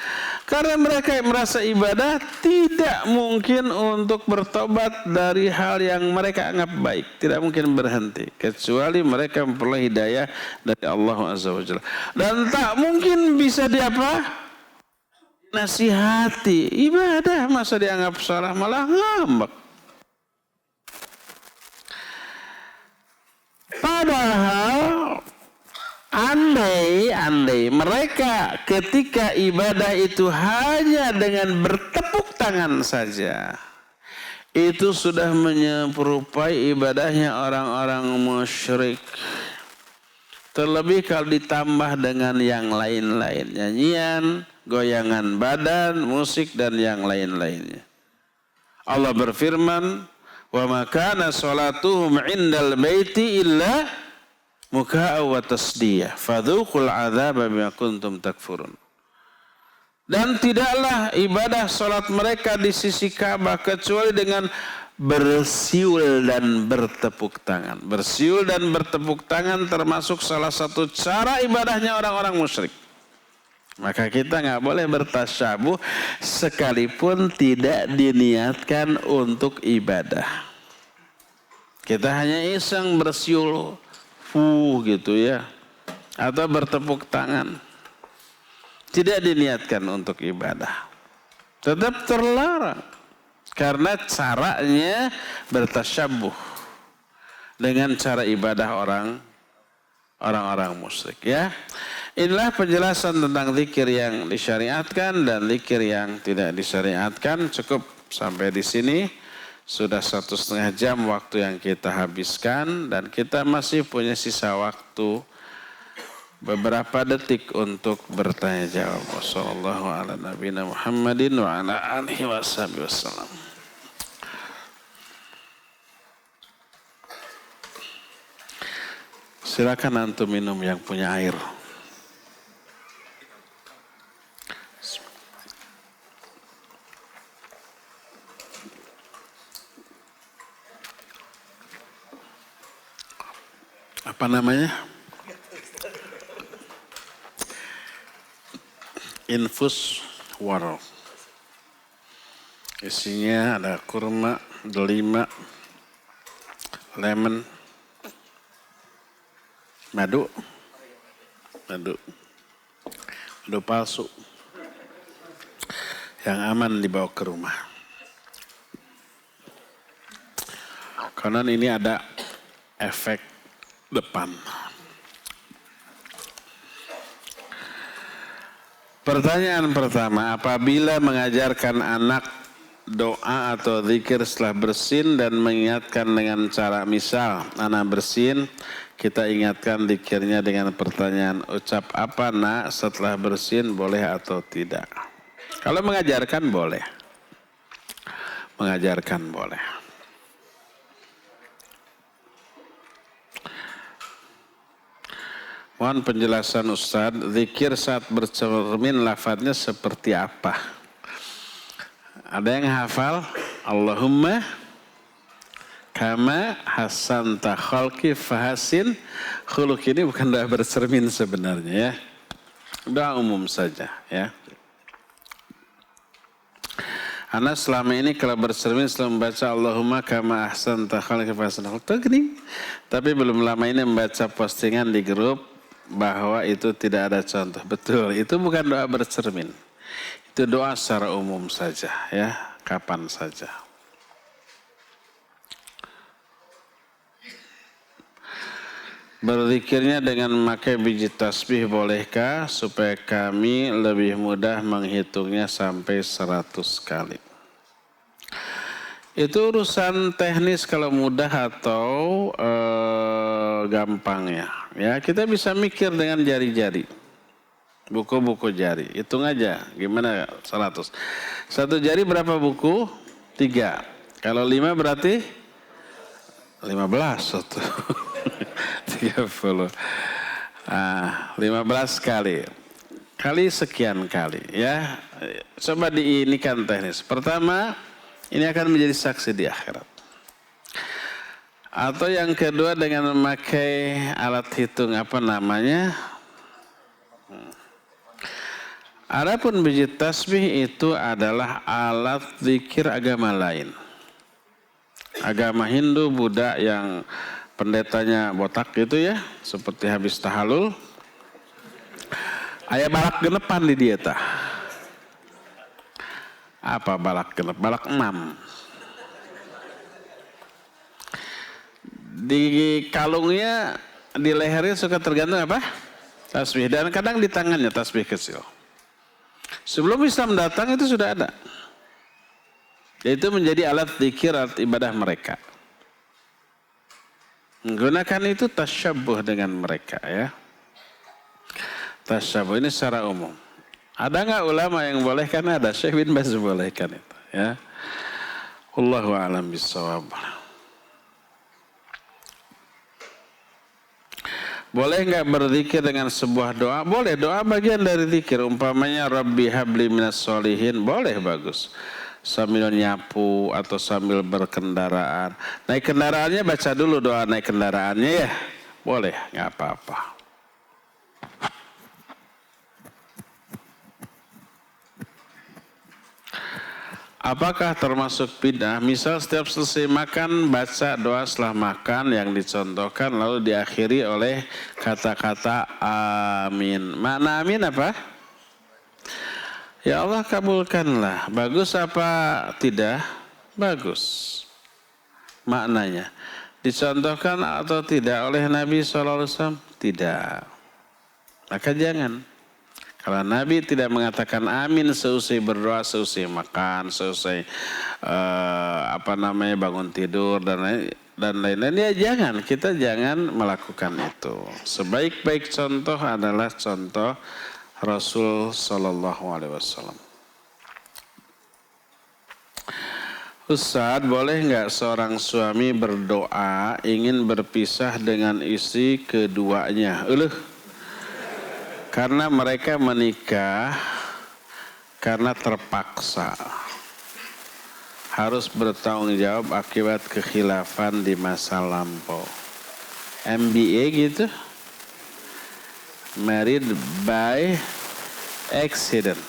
Karena mereka yang merasa ibadah tidak mungkin untuk bertobat dari hal yang mereka anggap baik. Tidak mungkin berhenti. Kecuali mereka memperoleh hidayah dari Allah Azza wa Jalla. Dan tak mungkin bisa nasihati. Ibadah masa dianggap salah, malah ngambek. Padahal andai mereka ketika ibadah itu hanya dengan bertepuk tangan saja, itu sudah menyerupai ibadahnya orang-orang musyrik. Terlebih kalau ditambah dengan yang lain-lain, nyanyian, goyangan badan, musik dan yang lain-lainnya. Allah berfirman, "Wa ma kana sholatuhum 'indal baiti illa muka'a wa tasdiyah fadzuqul 'adzaba bima kuntum takfurun." Dan tidaklah ibadah salat mereka di sisi Ka'bah kecuali dengan bersiul dan bertepuk tangan. Bersiul dan bertepuk tangan termasuk salah satu cara ibadahnya orang-orang musyrik. Maka kita nggak boleh bertasyabuh sekalipun tidak diniatkan untuk ibadah. Kita hanya iseng bersiul, gitu ya, atau bertepuk tangan. Tidak diniatkan untuk ibadah. Tetap terlarang. Karena caranya bertasyabuh dengan cara ibadah orang-orang musyrik ya. Inilah penjelasan tentang zikir yang disyariatkan dan zikir yang tidak disyariatkan. Cukup sampai di sini. Sudah 1,5 jam waktu yang kita habiskan dan kita masih punya sisa waktu beberapa detik untuk bertanya jawab. Wassallallahu ala nabiyina Muhammadin wa ala alihi wasallam. Silakan antum minum yang punya air. Apa namanya? Infus water. Isinya ada kurma, delima, lemon, madu palsu yang aman dibawa ke rumah. Konon ini ada efek depan. Pertanyaan pertama, apabila mengajarkan anak doa atau zikir setelah bersin dan mengingatkan dengan cara misal anak bersin, kita ingatkan zikirnya dengan pertanyaan, ucap apa nak setelah bersin, boleh atau tidak? Kalau mengajarkan boleh. Mengajarkan boleh. Mohon penjelasan Ustaz, zikir saat bercermin lafadznya seperti apa? Ada yang hafal? Allahumma kama hasanta khalqi fahasin khuluq. Ini bukan doa bercermin sebenarnya ya. Doa umum saja ya. Ana selama ini kalau bercermin selalu membaca Allahumma kama ahsanta khalqi fahasin khuluq. Tapi belum lama ini membaca postingan di grup bahwa itu tidak ada contoh. Betul, itu bukan doa bercermin. Itu doa secara umum saja ya, kapan saja. Berzikirnya dengan memakai biji tasbih bolehkah supaya kami lebih mudah menghitungnya sampai 100 kali? Itu urusan teknis kalau mudah atau gampang ya. Ya, kita bisa mikir dengan jari-jari. Buku-buku jari. Hitung aja gimana 100. Satu jari berapa buku? 3. Kalau 5 berarti 15 satu. 30. 15 kali. Kali sekian kali ya. Coba diinikan teknis. Pertama, ini akan menjadi saksi di akhirat. Atau yang kedua dengan memakai alat hitung apa namanya? Adapun biji tasbih itu adalah alat zikir agama lain. Agama Hindu, Buddha yang pendetanya botak gitu ya, seperti habis tahalul. Aya balak genepan di dia tah. Apa balak genep? Balak 6. Di kalungnya, di lehernya suka tergantung apa? Tasbih. Dan kadang di tangannya tasbih kecil. Sebelum Islam datang itu sudah ada. Itu menjadi alat zikir, alat ibadah mereka. Menggunakan itu tasyabbuh dengan mereka ya. Tasyabbuh ini secara umum. Ada nggak ulama yang bolehkan? Ada. Syekh bin Baz bolehkan itu ya. Wallahu a'lam bishawab. Boleh nggak berzikir dengan sebuah doa? Boleh, doa bagian dari zikir. Umpamanya Rabbi habli minas solihin, boleh, bagus. Sambil nyapu atau sambil berkendaraan. Naik kendaraannya baca dulu doa naik kendaraannya ya. Boleh, nggak apa-apa. Apakah termasuk bid'ah? Misal setiap selesai makan baca doa setelah makan yang dicontohkan lalu diakhiri oleh kata-kata amin. Makna amin apa? Ya Allah kabulkanlah. Bagus apa tidak? Bagus. Maknanya. Dicontohkan atau tidak oleh Nabi SAW? Tidak. Maka jangan. Kalau Nabi tidak mengatakan amin seusai berdoa, seusai makan, seusai bangun tidur dan lain-lain, ya jangan, kita jangan melakukan itu. Sebaik-baik contoh adalah contoh Rasul Sallallahu Alaihi Wasallam. Ustaz, boleh nggak seorang suami berdoa ingin berpisah dengan istri keduanya? Karena mereka menikah karena terpaksa. Harus bertanggung jawab akibat kekhilafan di masa lampau. MBA gitu. Married by accident.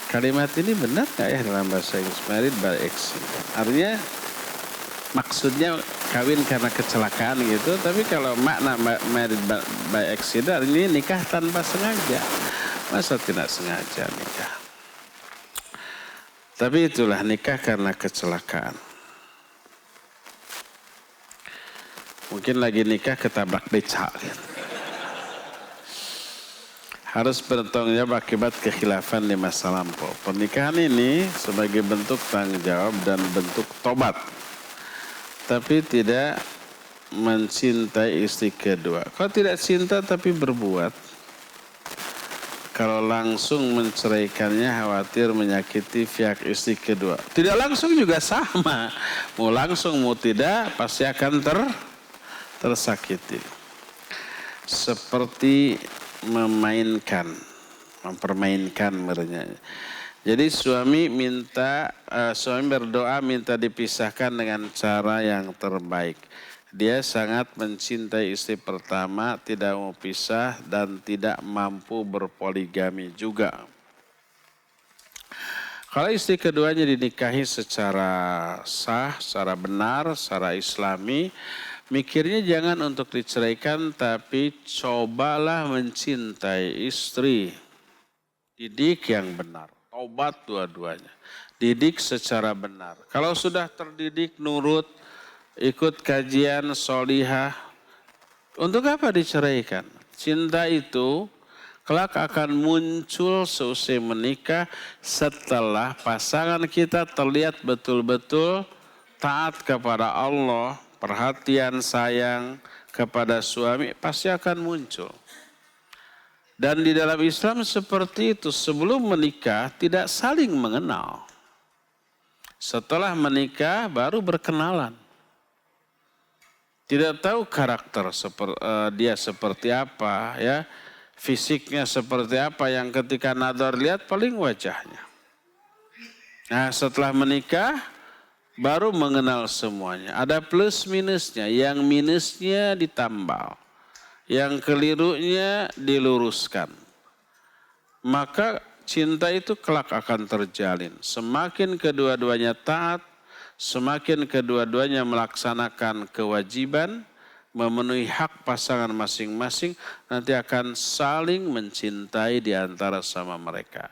Kalimat ini benar nggak ya dalam bahasa Inggris? Married by accident. Artinya maksudnya kawin karena kecelakaan gitu, tapi kalau makna married by accident ini nikah tanpa sengaja. Masa tidak sengaja nikah? Tapi itulah nikah karena kecelakaan. Mungkin lagi nikah ketabrak becak. Harus bertanggung jawab akibat kekhilafan di masa lampau. Pernikahan ini sebagai bentuk tanggung jawab dan bentuk tobat. Tapi tidak mencintai istri kedua. Kalau tidak cinta tapi berbuat, kalau langsung menceraikannya khawatir menyakiti pihak istri kedua. Tidak langsung juga sama. Mau langsung mau tidak pasti akan tersakiti. Seperti mempermainkan merenya. Jadi suami berdoa minta dipisahkan dengan cara yang terbaik. Dia sangat mencintai istri pertama, tidak mau pisah dan tidak mampu berpoligami juga. Kalau istri keduanya dinikahi secara sah, secara benar, secara islami, mikirnya jangan untuk diceraikan, tapi cobalah mencintai istri. Didik yang benar. Taubat dua-duanya. Didik secara benar. Kalau sudah terdidik, nurut, ikut kajian, solihah, untuk apa diceraikan? Cinta itu kelak akan muncul seusai menikah setelah pasangan kita terlihat betul-betul taat kepada Allah, perhatian, sayang kepada suami, pasti akan muncul. Dan di dalam Islam seperti itu, sebelum menikah tidak saling mengenal. Setelah menikah baru berkenalan. Tidak tahu karakter dia seperti apa, ya, fisiknya seperti apa, yang ketika nador lihat paling wajahnya. Nah, setelah menikah baru mengenal semuanya. Ada plus minusnya, yang minusnya ditambal. yang kelirunya diluruskan. Maka cinta itu kelak akan terjalin. Semakin kedua-duanya taat, semakin kedua-duanya melaksanakan kewajiban, memenuhi hak pasangan masing-masing, nanti akan saling mencintai di antara sama mereka.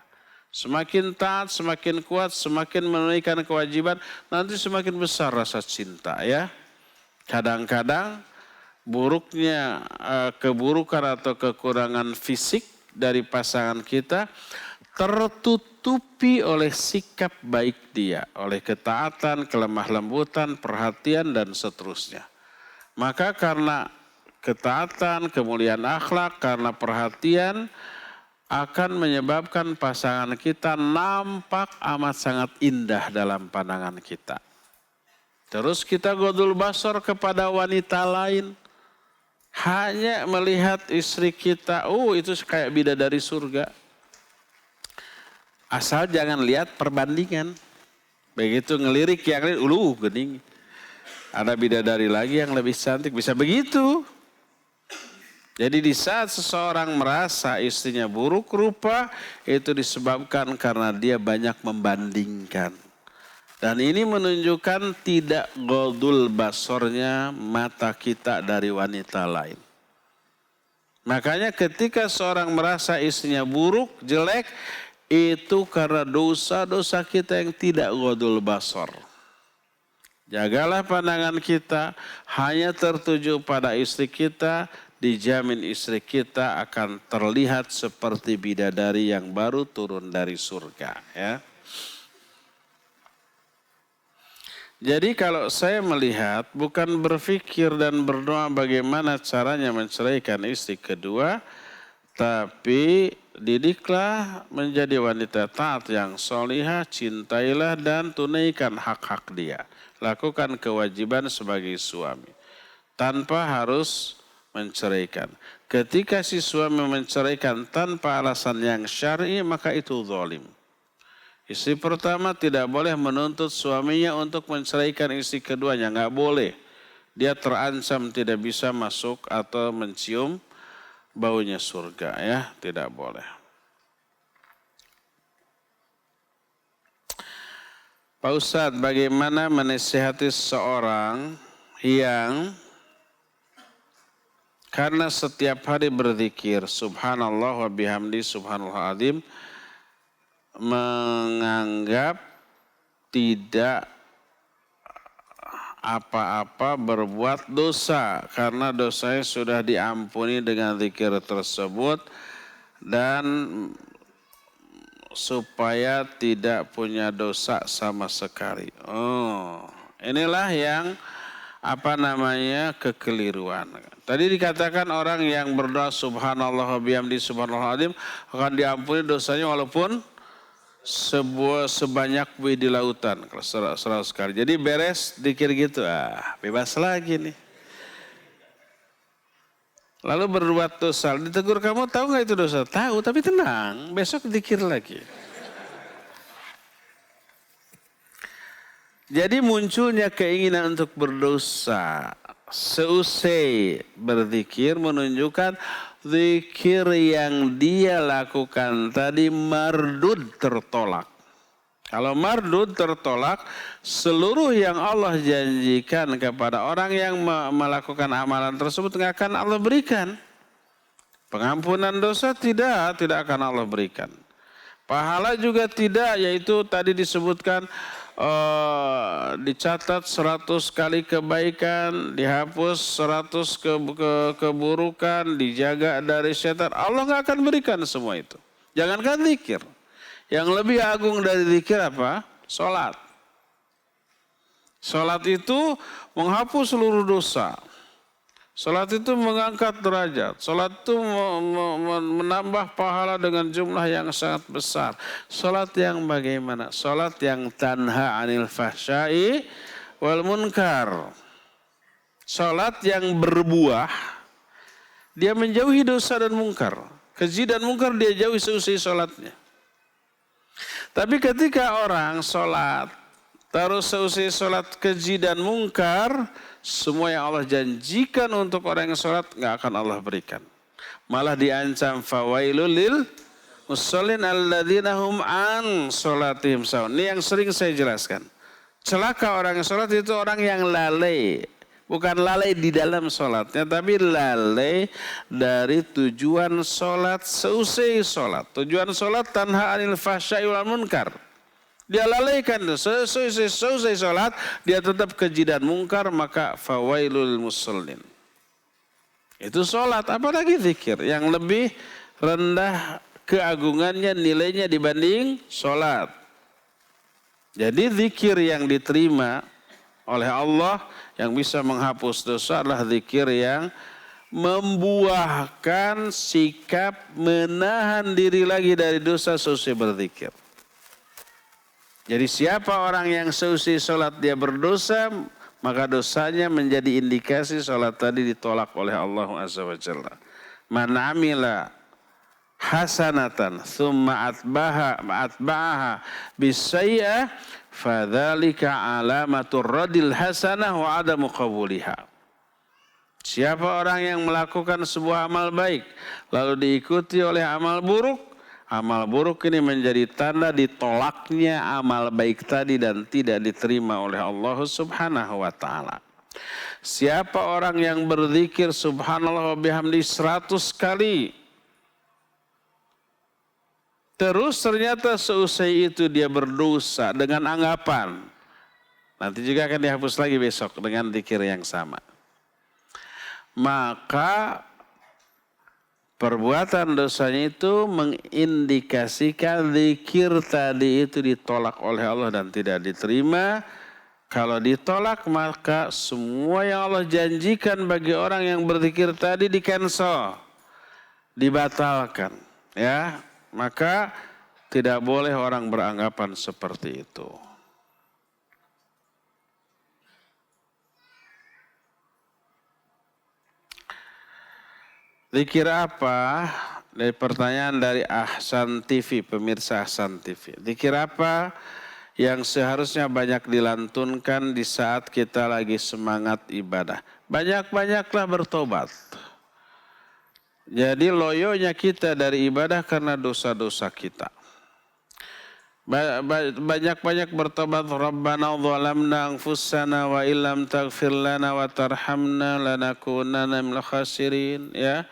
Semakin taat, semakin kuat, semakin menunaikan kewajiban, nanti semakin besar rasa cinta ya. Kadang-kadang buruknya keburukan atau kekurangan fisik dari pasangan kita tertutupi oleh sikap baik dia, oleh ketaatan, kelemah lembutan, perhatian dan seterusnya. Maka karena ketaatan, kemuliaan akhlak, karena perhatian akan menyebabkan pasangan kita nampak amat sangat indah dalam pandangan kita. Terus kita godul basor kepada wanita lain. Hanya melihat istri kita, itu kayak bidadari surga. Asal jangan lihat perbandingan. Begitu ngelirik yang lain, gening. Ada bidadari lagi yang lebih cantik, bisa begitu. Jadi di saat seseorang merasa istrinya buruk rupa, itu disebabkan karena dia banyak membandingkan. Dan ini menunjukkan tidak godul basornya mata kita dari wanita lain. Makanya ketika seorang merasa istrinya buruk, jelek, itu karena dosa-dosa kita yang tidak godul basor. Jagalah pandangan kita hanya tertuju pada istri kita, dijamin istri kita akan terlihat seperti bidadari yang baru turun dari surga. Ya. Jadi kalau saya melihat bukan berpikir dan berdoa bagaimana caranya menceraikan istri kedua, tapi didiklah menjadi wanita taat yang solihah, cintailah dan tunaikan hak-hak dia. Lakukan kewajiban sebagai suami tanpa harus menceraikan. Ketika si suami menceraikan tanpa alasan yang syar'i, maka itu zalim. Istri pertama tidak boleh menuntut suaminya untuk menceraikan istri keduanya, nggak boleh. Dia terancam tidak bisa masuk atau mencium baunya surga, ya, tidak boleh. Pak Ustadz, bagaimana menasihati seorang yang karena setiap hari berzikir subhanallah wa bihamdi subhanallah azim, menganggap tidak apa-apa berbuat dosa karena dosanya sudah diampuni dengan zikir tersebut, dan supaya tidak punya dosa sama sekali. Inilah yang kekeliruan. Tadi dikatakan orang yang berdoa subhanallah wa bihamdi subhanallah azim akan diampuni dosanya walaupun sebanyak buih di lautan, kalau 100 kali. Jadi beres dikir gitu, bebas lagi nih. Lalu berbuat dosa, ditegur, kamu tahu nggak itu dosa? Tahu, tapi tenang, besok dikir lagi. Jadi munculnya keinginan untuk berdosa seusai berzikir menunjukkan zikir yang dia lakukan tadi mardud, tertolak. Kalau mardud tertolak, seluruh yang Allah janjikan kepada orang yang melakukan amalan tersebut nggak akan Allah berikan. Pengampunan dosa tidak akan Allah berikan. Pahala juga tidak, yaitu tadi disebutkan dicatat 100 kali kebaikan, dihapus 100 keburukan, dijaga dari setan. Allah nggak akan berikan semua itu. Jangankan zikir. Yang lebih agung dari zikir apa? Salat. Salat itu menghapus seluruh dosa. Salat itu mengangkat derajat. Salat itu menambah pahala dengan jumlah yang sangat besar. Salat yang bagaimana? Salat yang tanha anil fahsyai wal munkar. Salat yang berbuah, dia menjauhi dosa dan mungkar. Keji dan mungkar dia jauhi seusai salatnya. Tapi ketika orang sholat, terus seusai sholat keji dan mungkar, semua yang Allah janjikan untuk orang yang sholat nggak akan Allah berikan. Malah diancam fawailul lil musallin alladzina hum an sholatihim sahun. Ini yang sering saya jelaskan. Celaka orang yang sholat itu orang yang lalai. Bukan lalai di dalam sholatnya, tapi lalai dari tujuan sholat seusai sholat. Tujuan sholat tanha anil fahsya'i wal munkar. Dia lalaikan seusai sholat, dia tetap keji dan mungkar, maka fawailul musallin. Itu sholat, apalagi zikir yang lebih rendah keagungannya, nilainya dibanding sholat. Jadi zikir yang diterima oleh Allah yang bisa menghapus dosa adalah zikir yang membuahkan sikap menahan diri lagi dari dosa seusai berzikir. Jadi siapa orang yang seusai sholat dia berdosa, maka dosanya menjadi indikasi sholat tadi ditolak oleh Allah Azza wa Jalla. Man amila hasanatan thumma atba'aha bisayyi'ah fadzalika alamatur radil hasanah wa adamu qabuliha. Siapa orang yang melakukan sebuah amal baik lalu diikuti oleh amal buruk ini menjadi tanda ditolaknya amal baik tadi dan tidak diterima oleh Allah Subhanahu wa taala. Siapa orang yang berzikir subhanallah wa bihamdi 100 kali, terus ternyata seusai itu dia berdosa dengan anggapan, nanti juga akan dihapus lagi besok dengan zikir yang sama. Maka perbuatan dosanya itu mengindikasikan zikir tadi itu ditolak oleh Allah dan tidak diterima. Kalau ditolak maka semua yang Allah janjikan bagi orang yang berzikir tadi di-cancel, dibatalkan. Ya. Maka tidak boleh orang beranggapan seperti itu. Zikir apa? Dari pertanyaan dari Ahsan TV, pemirsa Ahsan TV. Zikir apa yang seharusnya banyak dilantunkan di saat kita lagi semangat ibadah? Banyak-banyaklah bertobat. Jadi loyonya kita dari ibadah karena dosa-dosa kita. Banyak-banyak bertobat. Rabbana zalamna anfusana wa illam taghfir lana wa tarhamna lanakunanna minal khasirin. Ya.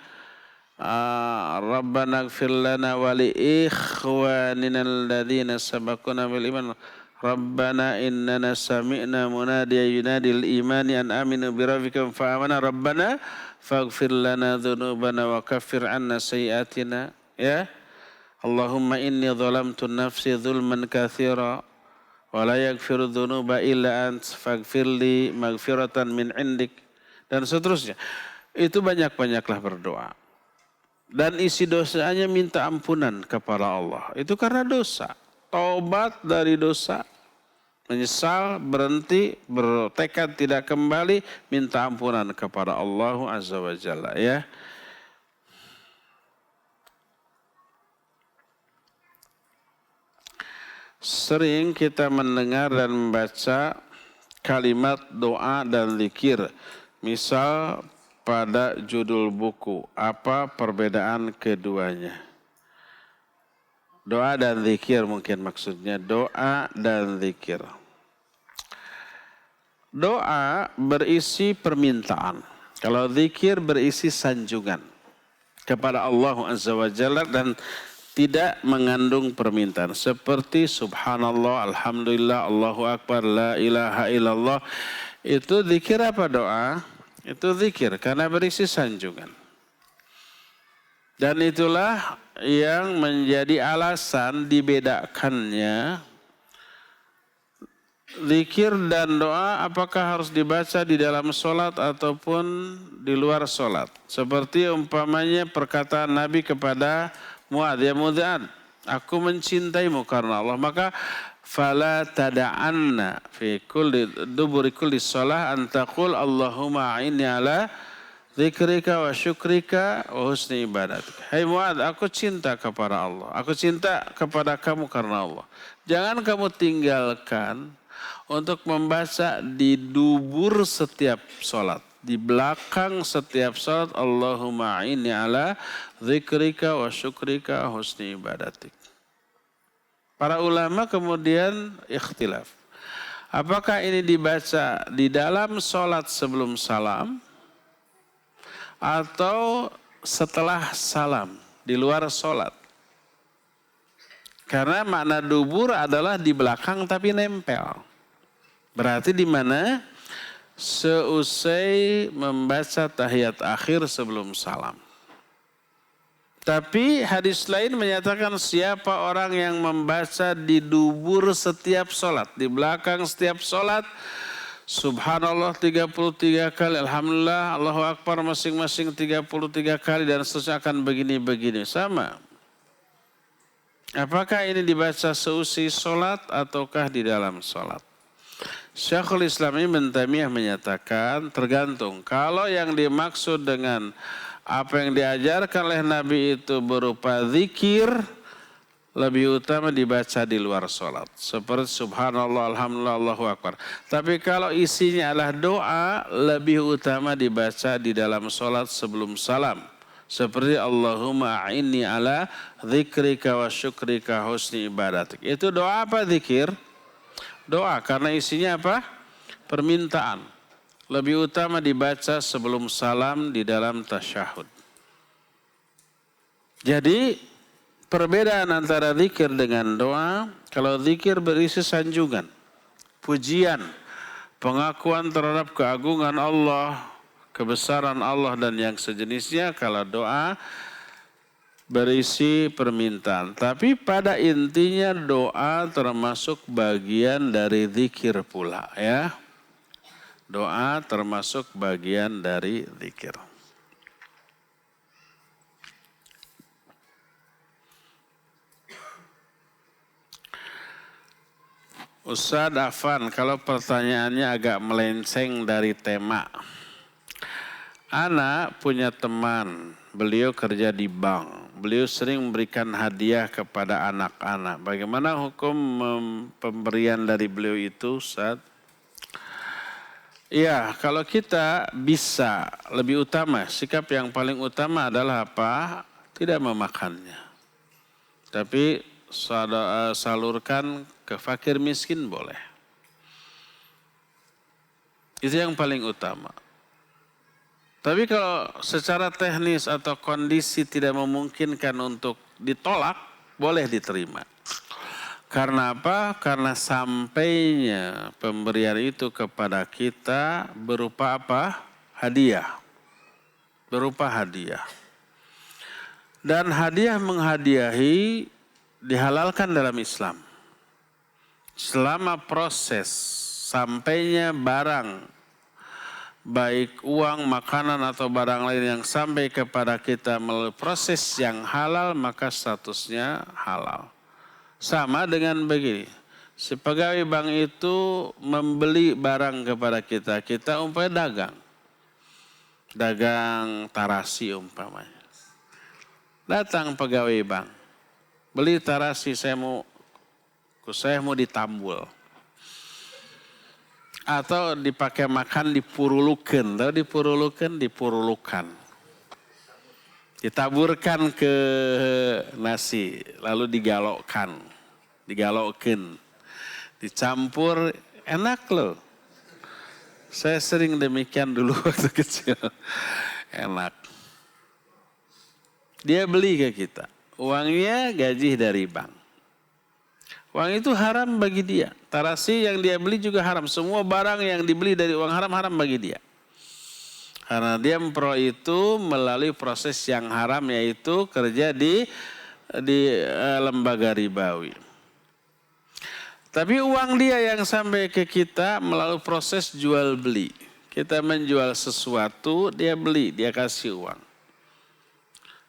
Rabbana ighfir lana wa li ikhwanina alladhina sabaquna bil iman. Rabbana innana sami'na munadiyan yunadil imani an aminu bi rabbikum fa amana rabbana faghfir lana dhunubana wa kaffir anna sayyiatina. Ya. Allahumma inni zalamtu nafsi zulman katsira wa la yaghfiru dhunuba illa ant faghfir li maghfiratan min indik, dan seterusnya. Itu banyak-banyaklah berdoa. Dan isi dosanya minta ampunan kepada Allah. Itu karena dosa. Taubat dari dosa. Menyesal, berhenti, bertekad tidak kembali, minta ampunan kepada Allah Azza wa Jalla. Ya. Sering kita mendengar dan membaca kalimat doa dan zikir. Misal pada judul buku, apa perbedaan keduanya? Doa dan zikir mungkin maksudnya, doa dan zikir. Doa berisi permintaan. Kalau zikir berisi sanjungan kepada Allah Azza wa Jalla dan tidak mengandung permintaan. Seperti subhanallah, alhamdulillah, Allahu akbar, la ilaha illallah. Itu zikir apa doa? Itu zikir karena berisi sanjungan. Dan itulah yang menjadi alasan dibedakannya zikir dan doa apakah harus dibaca di dalam sholat ataupun di luar sholat. Seperti umpamanya perkataan Nabi kepada Mu'adz, ya Mu'adz, aku mencintaimu karena Allah, maka fala tada'anna fi kulli duburi kulli shalah an taqul Allahumma a'inni ala dzikrika wa syukrika wa husni ibadatika. Hai Mu'adz, aku cinta kepada Allah. Aku cinta kepada kamu karena Allah. Jangan kamu tinggalkan untuk membaca di dubur setiap sholat. Di belakang setiap sholat, Allahumma inni ala zikrika wa syukrika husni ibadatik. Para ulama kemudian ikhtilaf. Apakah ini dibaca di dalam sholat sebelum salam atau setelah salam di luar sholat? Karena makna dubur adalah di belakang tapi nempel. Berarti di mana? Seusai membaca tahiyat akhir sebelum salam. Tapi hadis lain menyatakan siapa orang yang membaca di dubur setiap sholat, di belakang setiap sholat, subhanallah 33 kali, alhamdulillah, Allahu Akbar masing-masing 33 kali dan seterusnya akan begini-begini. Sama. Apakah ini dibaca seusai sholat ataukah di dalam sholat? Syekhul Islam Ibnu Taimiyah menyatakan tergantung. Kalau yang dimaksud dengan apa yang diajarkan oleh Nabi itu berupa zikir, lebih utama dibaca di luar sholat. Seperti subhanallah, alhamdulillah, Allahu Akbar. Tapi kalau isinya adalah doa, lebih utama dibaca di dalam sholat sebelum salam. Seperti Allahumma a'inni ala zikrika wa syukrika husni ibadatik. Itu doa apa zikir? Doa, karena isinya apa? Permintaan. Lebih utama dibaca sebelum salam di dalam tasyahud. Jadi perbedaan antara zikir dengan doa, kalau zikir berisi sanjungan, pujian, pengakuan terhadap keagungan Allah, kebesaran Allah dan yang sejenisnya. Kalau doa berisi permintaan. Tapi pada intinya doa termasuk bagian dari zikir pula ya. Doa termasuk bagian dari zikir. Ustaz Afan, kalau pertanyaannya agak melenceng dari tema. Ana punya teman, beliau kerja di bank. Beliau sering memberikan hadiah kepada anak-anak. Bagaimana hukum pemberian dari beliau itu, Ustaz? Ya, kalau kita bisa, lebih utama, sikap yang paling utama adalah apa? Tidak memakannya. Tapi salurkan ke fakir miskin boleh. Itu yang paling utama. Tapi kalau secara teknis atau kondisi tidak memungkinkan untuk ditolak, boleh diterima. Karena apa? Karena sampainya pemberian itu kepada kita berupa apa? Hadiah. Berupa hadiah. Dan hadiah menghadiahi dihalalkan dalam Islam. Selama proses sampainya barang, baik uang, makanan atau barang lain yang sampai kepada kita melalui proses yang halal, maka statusnya halal. Sama dengan begini, si pegawai bank itu membeli barang kepada kita, kita umpamanya dagang tarasi umpamanya. Datang pegawai bank, beli tarasi, saya mau ditambul. Atau dipakai makan dipurulukan, tahu dipurulukan. Ditaburkan ke nasi, lalu digalokkan, dicampur, enak loh. Saya sering demikian dulu waktu kecil, enak. Dia beli ke kita, uangnya gaji dari bank. Uang itu haram bagi dia. Tarasi yang dia beli juga haram. Semua barang yang dibeli dari uang haram, haram bagi dia. Karena dia memperoleh itu melalui proses yang haram, yaitu kerja di lembaga ribawi. Tapi uang dia yang sampai ke kita melalui proses jual beli. Kita menjual sesuatu, dia beli, dia kasih uang.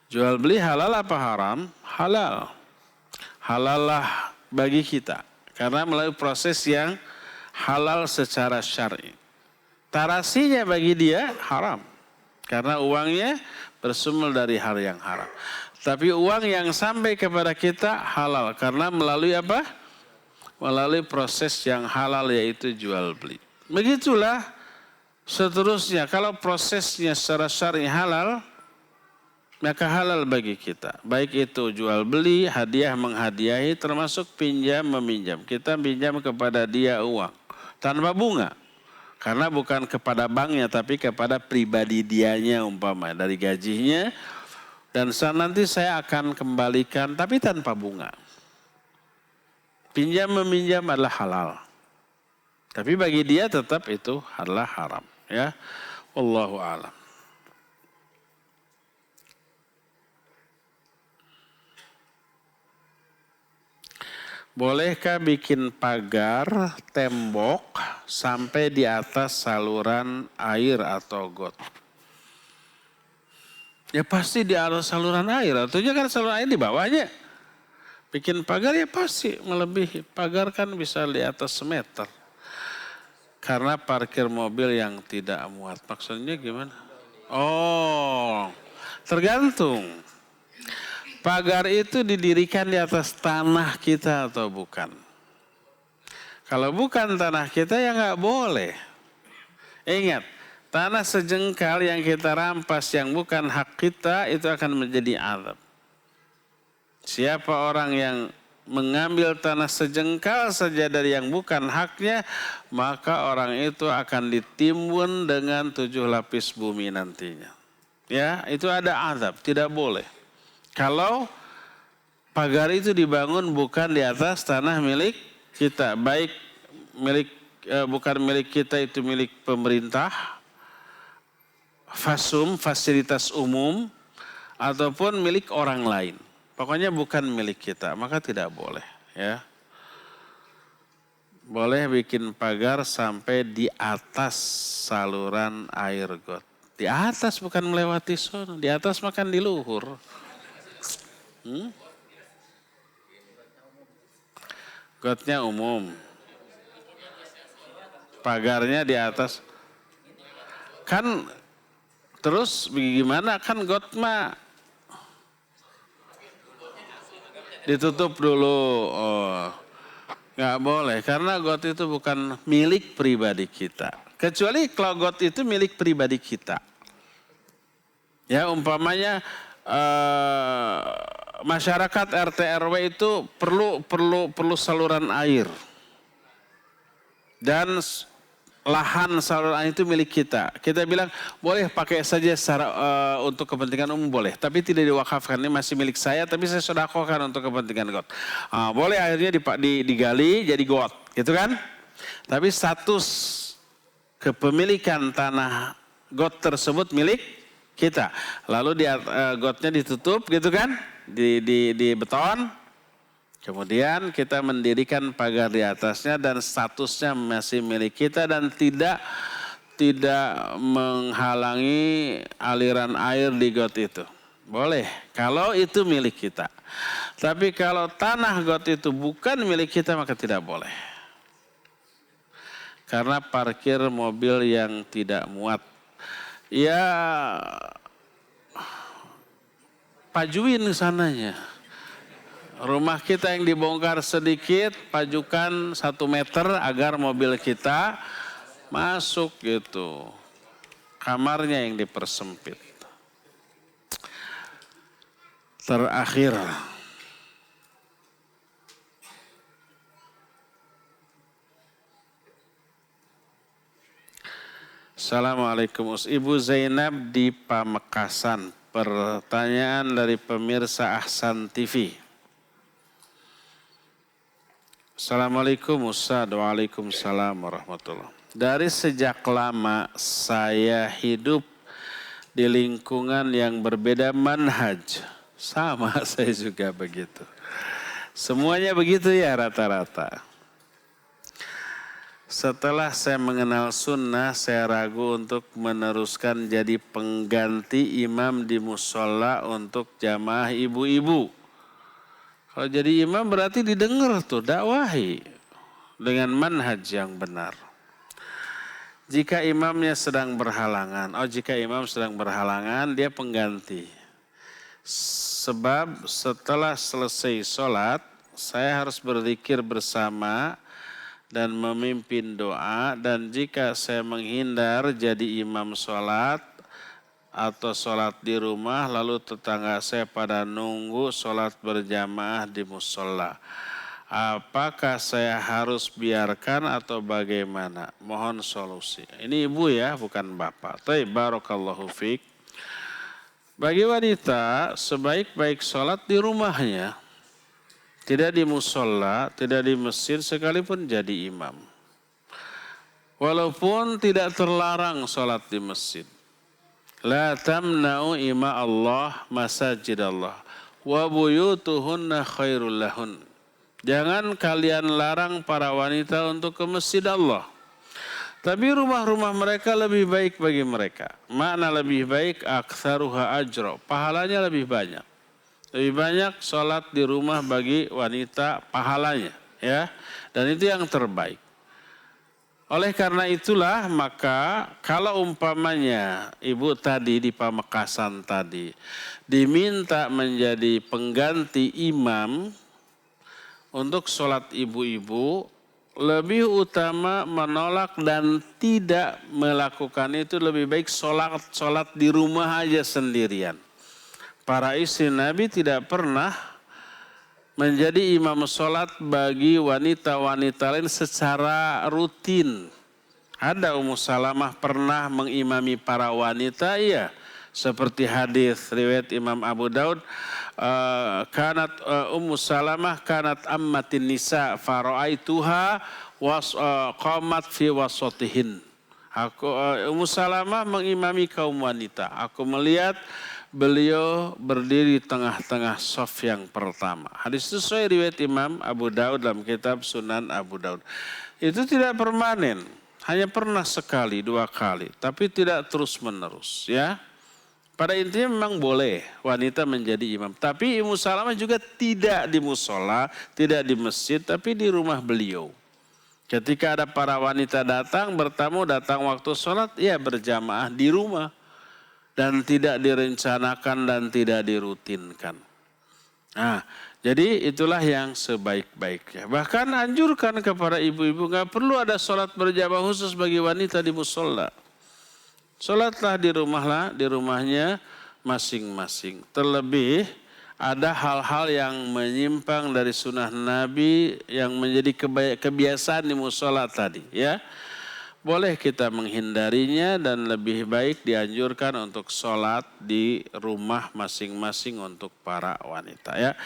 Jual beli halal apa haram? Halal. Halal lah bagi kita. Karena melalui proses yang halal secara syar'i. Tarasinya bagi dia haram. Karena uangnya bersumber dari hal yang haram. Tapi uang yang sampai kepada kita halal. Karena melalui apa? melalui proses yang halal yaitu jual beli. Begitulah seterusnya. Kalau prosesnya secara syar'i halal, maka halal bagi kita. Baik itu jual beli, hadiah menghadiahi, termasuk pinjam meminjam. Kita pinjam kepada dia uang tanpa bunga. Karena bukan kepada banknya tapi kepada pribadi dianya umpama dari gajinya. Dan nanti saya akan kembalikan tapi tanpa bunga. Pinjam meminjam adalah halal. Tapi bagi dia tetap itu adalah haram. Ya, wallahu a'lam. Bolehkah bikin pagar tembok sampai di atas saluran air atau got? Ya pasti di atas saluran air. Artinya kan saluran air di bawahnya. Bikin pagar ya pasti melebihi. Pagar kan bisa di atas semeter. Karena parkir mobil yang tidak muat. Maksudnya gimana? Oh, tergantung. Pagar itu didirikan di atas tanah kita atau bukan? Kalau bukan tanah kita ya nggak boleh. Ingat, tanah sejengkal yang kita rampas yang bukan hak kita itu akan menjadi azab. Siapa orang yang mengambil tanah sejengkal saja dari yang bukan haknya, maka orang itu akan ditimbun dengan 7 lapis bumi nantinya. Ya, itu ada azab, tidak boleh. Kalau pagar itu dibangun bukan di atas tanah milik kita, baik milik bukan milik kita itu milik pemerintah, fasum, fasilitas umum, ataupun milik orang lain. Pokoknya bukan milik kita, maka tidak boleh. Ya, boleh bikin pagar sampai di atas saluran air got. Di atas bukan melewati sono, di atas makan di luhur. Gotnya umum. Pagarnya di atas. Kan terus bagaimana kan got mah ditutup dulu. Oh, nggak boleh karena got itu bukan milik pribadi kita. Kecuali kalau got itu milik pribadi kita. Ya umpamanya masyarakat RT RW itu perlu saluran air. Dan lahan saluran air itu milik kita. Kita bilang boleh pakai saja secara untuk kepentingan umum boleh, tapi tidak diwakafkan. Ini masih milik saya, tapi saya sedekahkan untuk kepentingan got. Boleh akhirnya digali jadi got, gitu kan? Tapi status kepemilikan tanah got tersebut milik kita. Lalu gotnya ditutup, gitu kan? Di beton. Kemudian kita mendirikan pagar di atasnya dan statusnya masih milik kita dan tidak menghalangi aliran air di got itu. Boleh, kalau itu milik kita. Tapi kalau tanah got itu bukan milik kita maka tidak boleh. Karena parkir mobil yang tidak muat. Ya, pajuin sananya. Rumah kita yang dibongkar sedikit, pajukan 1 meter agar mobil kita masuk gitu. Kamarnya yang dipersempit. Terakhir. Assalamualaikum. Ibu Zainab di Pamekasan. Pertanyaan dari pemirsa Ahsan TV. Assalamualaikum Ustaz. Waalaikumsalam warahmatullahi. Dari sejak lama saya hidup di lingkungan yang berbeda manhaj. Sama saya juga begitu. Semuanya begitu ya rata-rata. Setelah saya mengenal sunnah, saya ragu untuk meneruskan jadi pengganti imam di musola untuk jamaah ibu-ibu. Kalau jadi imam berarti didengar tuh, dakwahi dengan manhaj yang benar. Jika imamnya sedang berhalangan, jika imam sedang berhalangan, dia pengganti. Sebab setelah selesai sholat, saya harus berzikir bersama dan memimpin doa, dan jika saya menghindar jadi imam sholat atau sholat di rumah, lalu tetangga saya pada nunggu sholat berjamaah di musola. Apakah saya harus biarkan atau bagaimana? Mohon solusi. Ini ibu ya, bukan bapak. Taib, barakallahu fiik. Bagi wanita, sebaik-baik sholat di rumahnya. Tidak di musola, tidak di masjid, sekalipun jadi imam. Walaupun tidak terlarang sholat di masjid. La tamna'u ima Allah masajid Allah. Wa buyutuhunna khairul lahun. Jangan kalian larang para wanita untuk ke masjid Allah. Tapi rumah-rumah mereka lebih baik bagi mereka. Makna lebih baik, aktsaruha ajra. Pahalanya lebih banyak. Lebih banyak sholat di rumah bagi wanita pahalanya. Ya. Dan itu yang terbaik. Oleh karena itulah maka kalau umpamanya ibu tadi di Pamekasan tadi diminta menjadi pengganti imam untuk sholat ibu-ibu, lebih utama menolak dan tidak melakukan itu, lebih baik sholat di rumah aja sendirian. Para istri Nabi tidak pernah menjadi imam sholat bagi wanita-wanita lain secara rutin. Ada Ummu Salamah pernah mengimami para wanita, ya. Seperti hadis riwayat Imam Abu Daud, kanat Ummu Salamah kanat ammatin nisa faraaituha qamat fi wasatihin. Ummu Salamah mengimami kaum wanita. Aku melihat beliau berdiri di tengah-tengah saf yang pertama. Hadis itu sesuai riwayat Imam Abu Daud dalam kitab Sunan Abu Daud. Itu tidak permanen, hanya pernah sekali, 2 kali, tapi tidak terus-menerus, ya. Pada intinya memang boleh wanita menjadi imam. Tapi Ummu Salamah juga tidak di musola, tidak di masjid, tapi di rumah beliau. Ketika ada para wanita datang, bertamu, datang waktu sholat, ya berjamaah di rumah. Dan tidak direncanakan dan tidak dirutinkan. Nah, jadi itulah yang sebaik-baiknya. Bahkan anjurkan kepada ibu-ibu, gak perlu ada sholat berjamaah khusus bagi wanita di musola. Sholatlah di rumahnya masing-masing. Terlebih ada hal-hal yang menyimpang dari sunnah Nabi yang menjadi kebiasaan di musola tadi, ya. Boleh kita menghindarinya dan lebih baik dianjurkan untuk sholat di rumah masing-masing untuk para wanita, ya.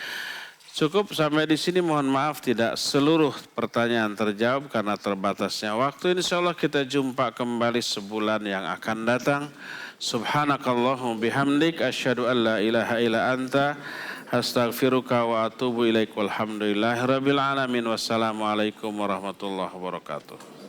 Cukup sampai di sini, mohon maaf tidak seluruh pertanyaan terjawab karena terbatasnya waktu. Insyaallah kita jumpa kembali sebulan yang akan datang. Subhanakallahumma bihamdik asyhadu an la ilaha illa anta astaghfiruka wa atubu ilaik. Walhamdulillahirabbil alamin. Wassalamualaikum warahmatullahi wabarakatuh.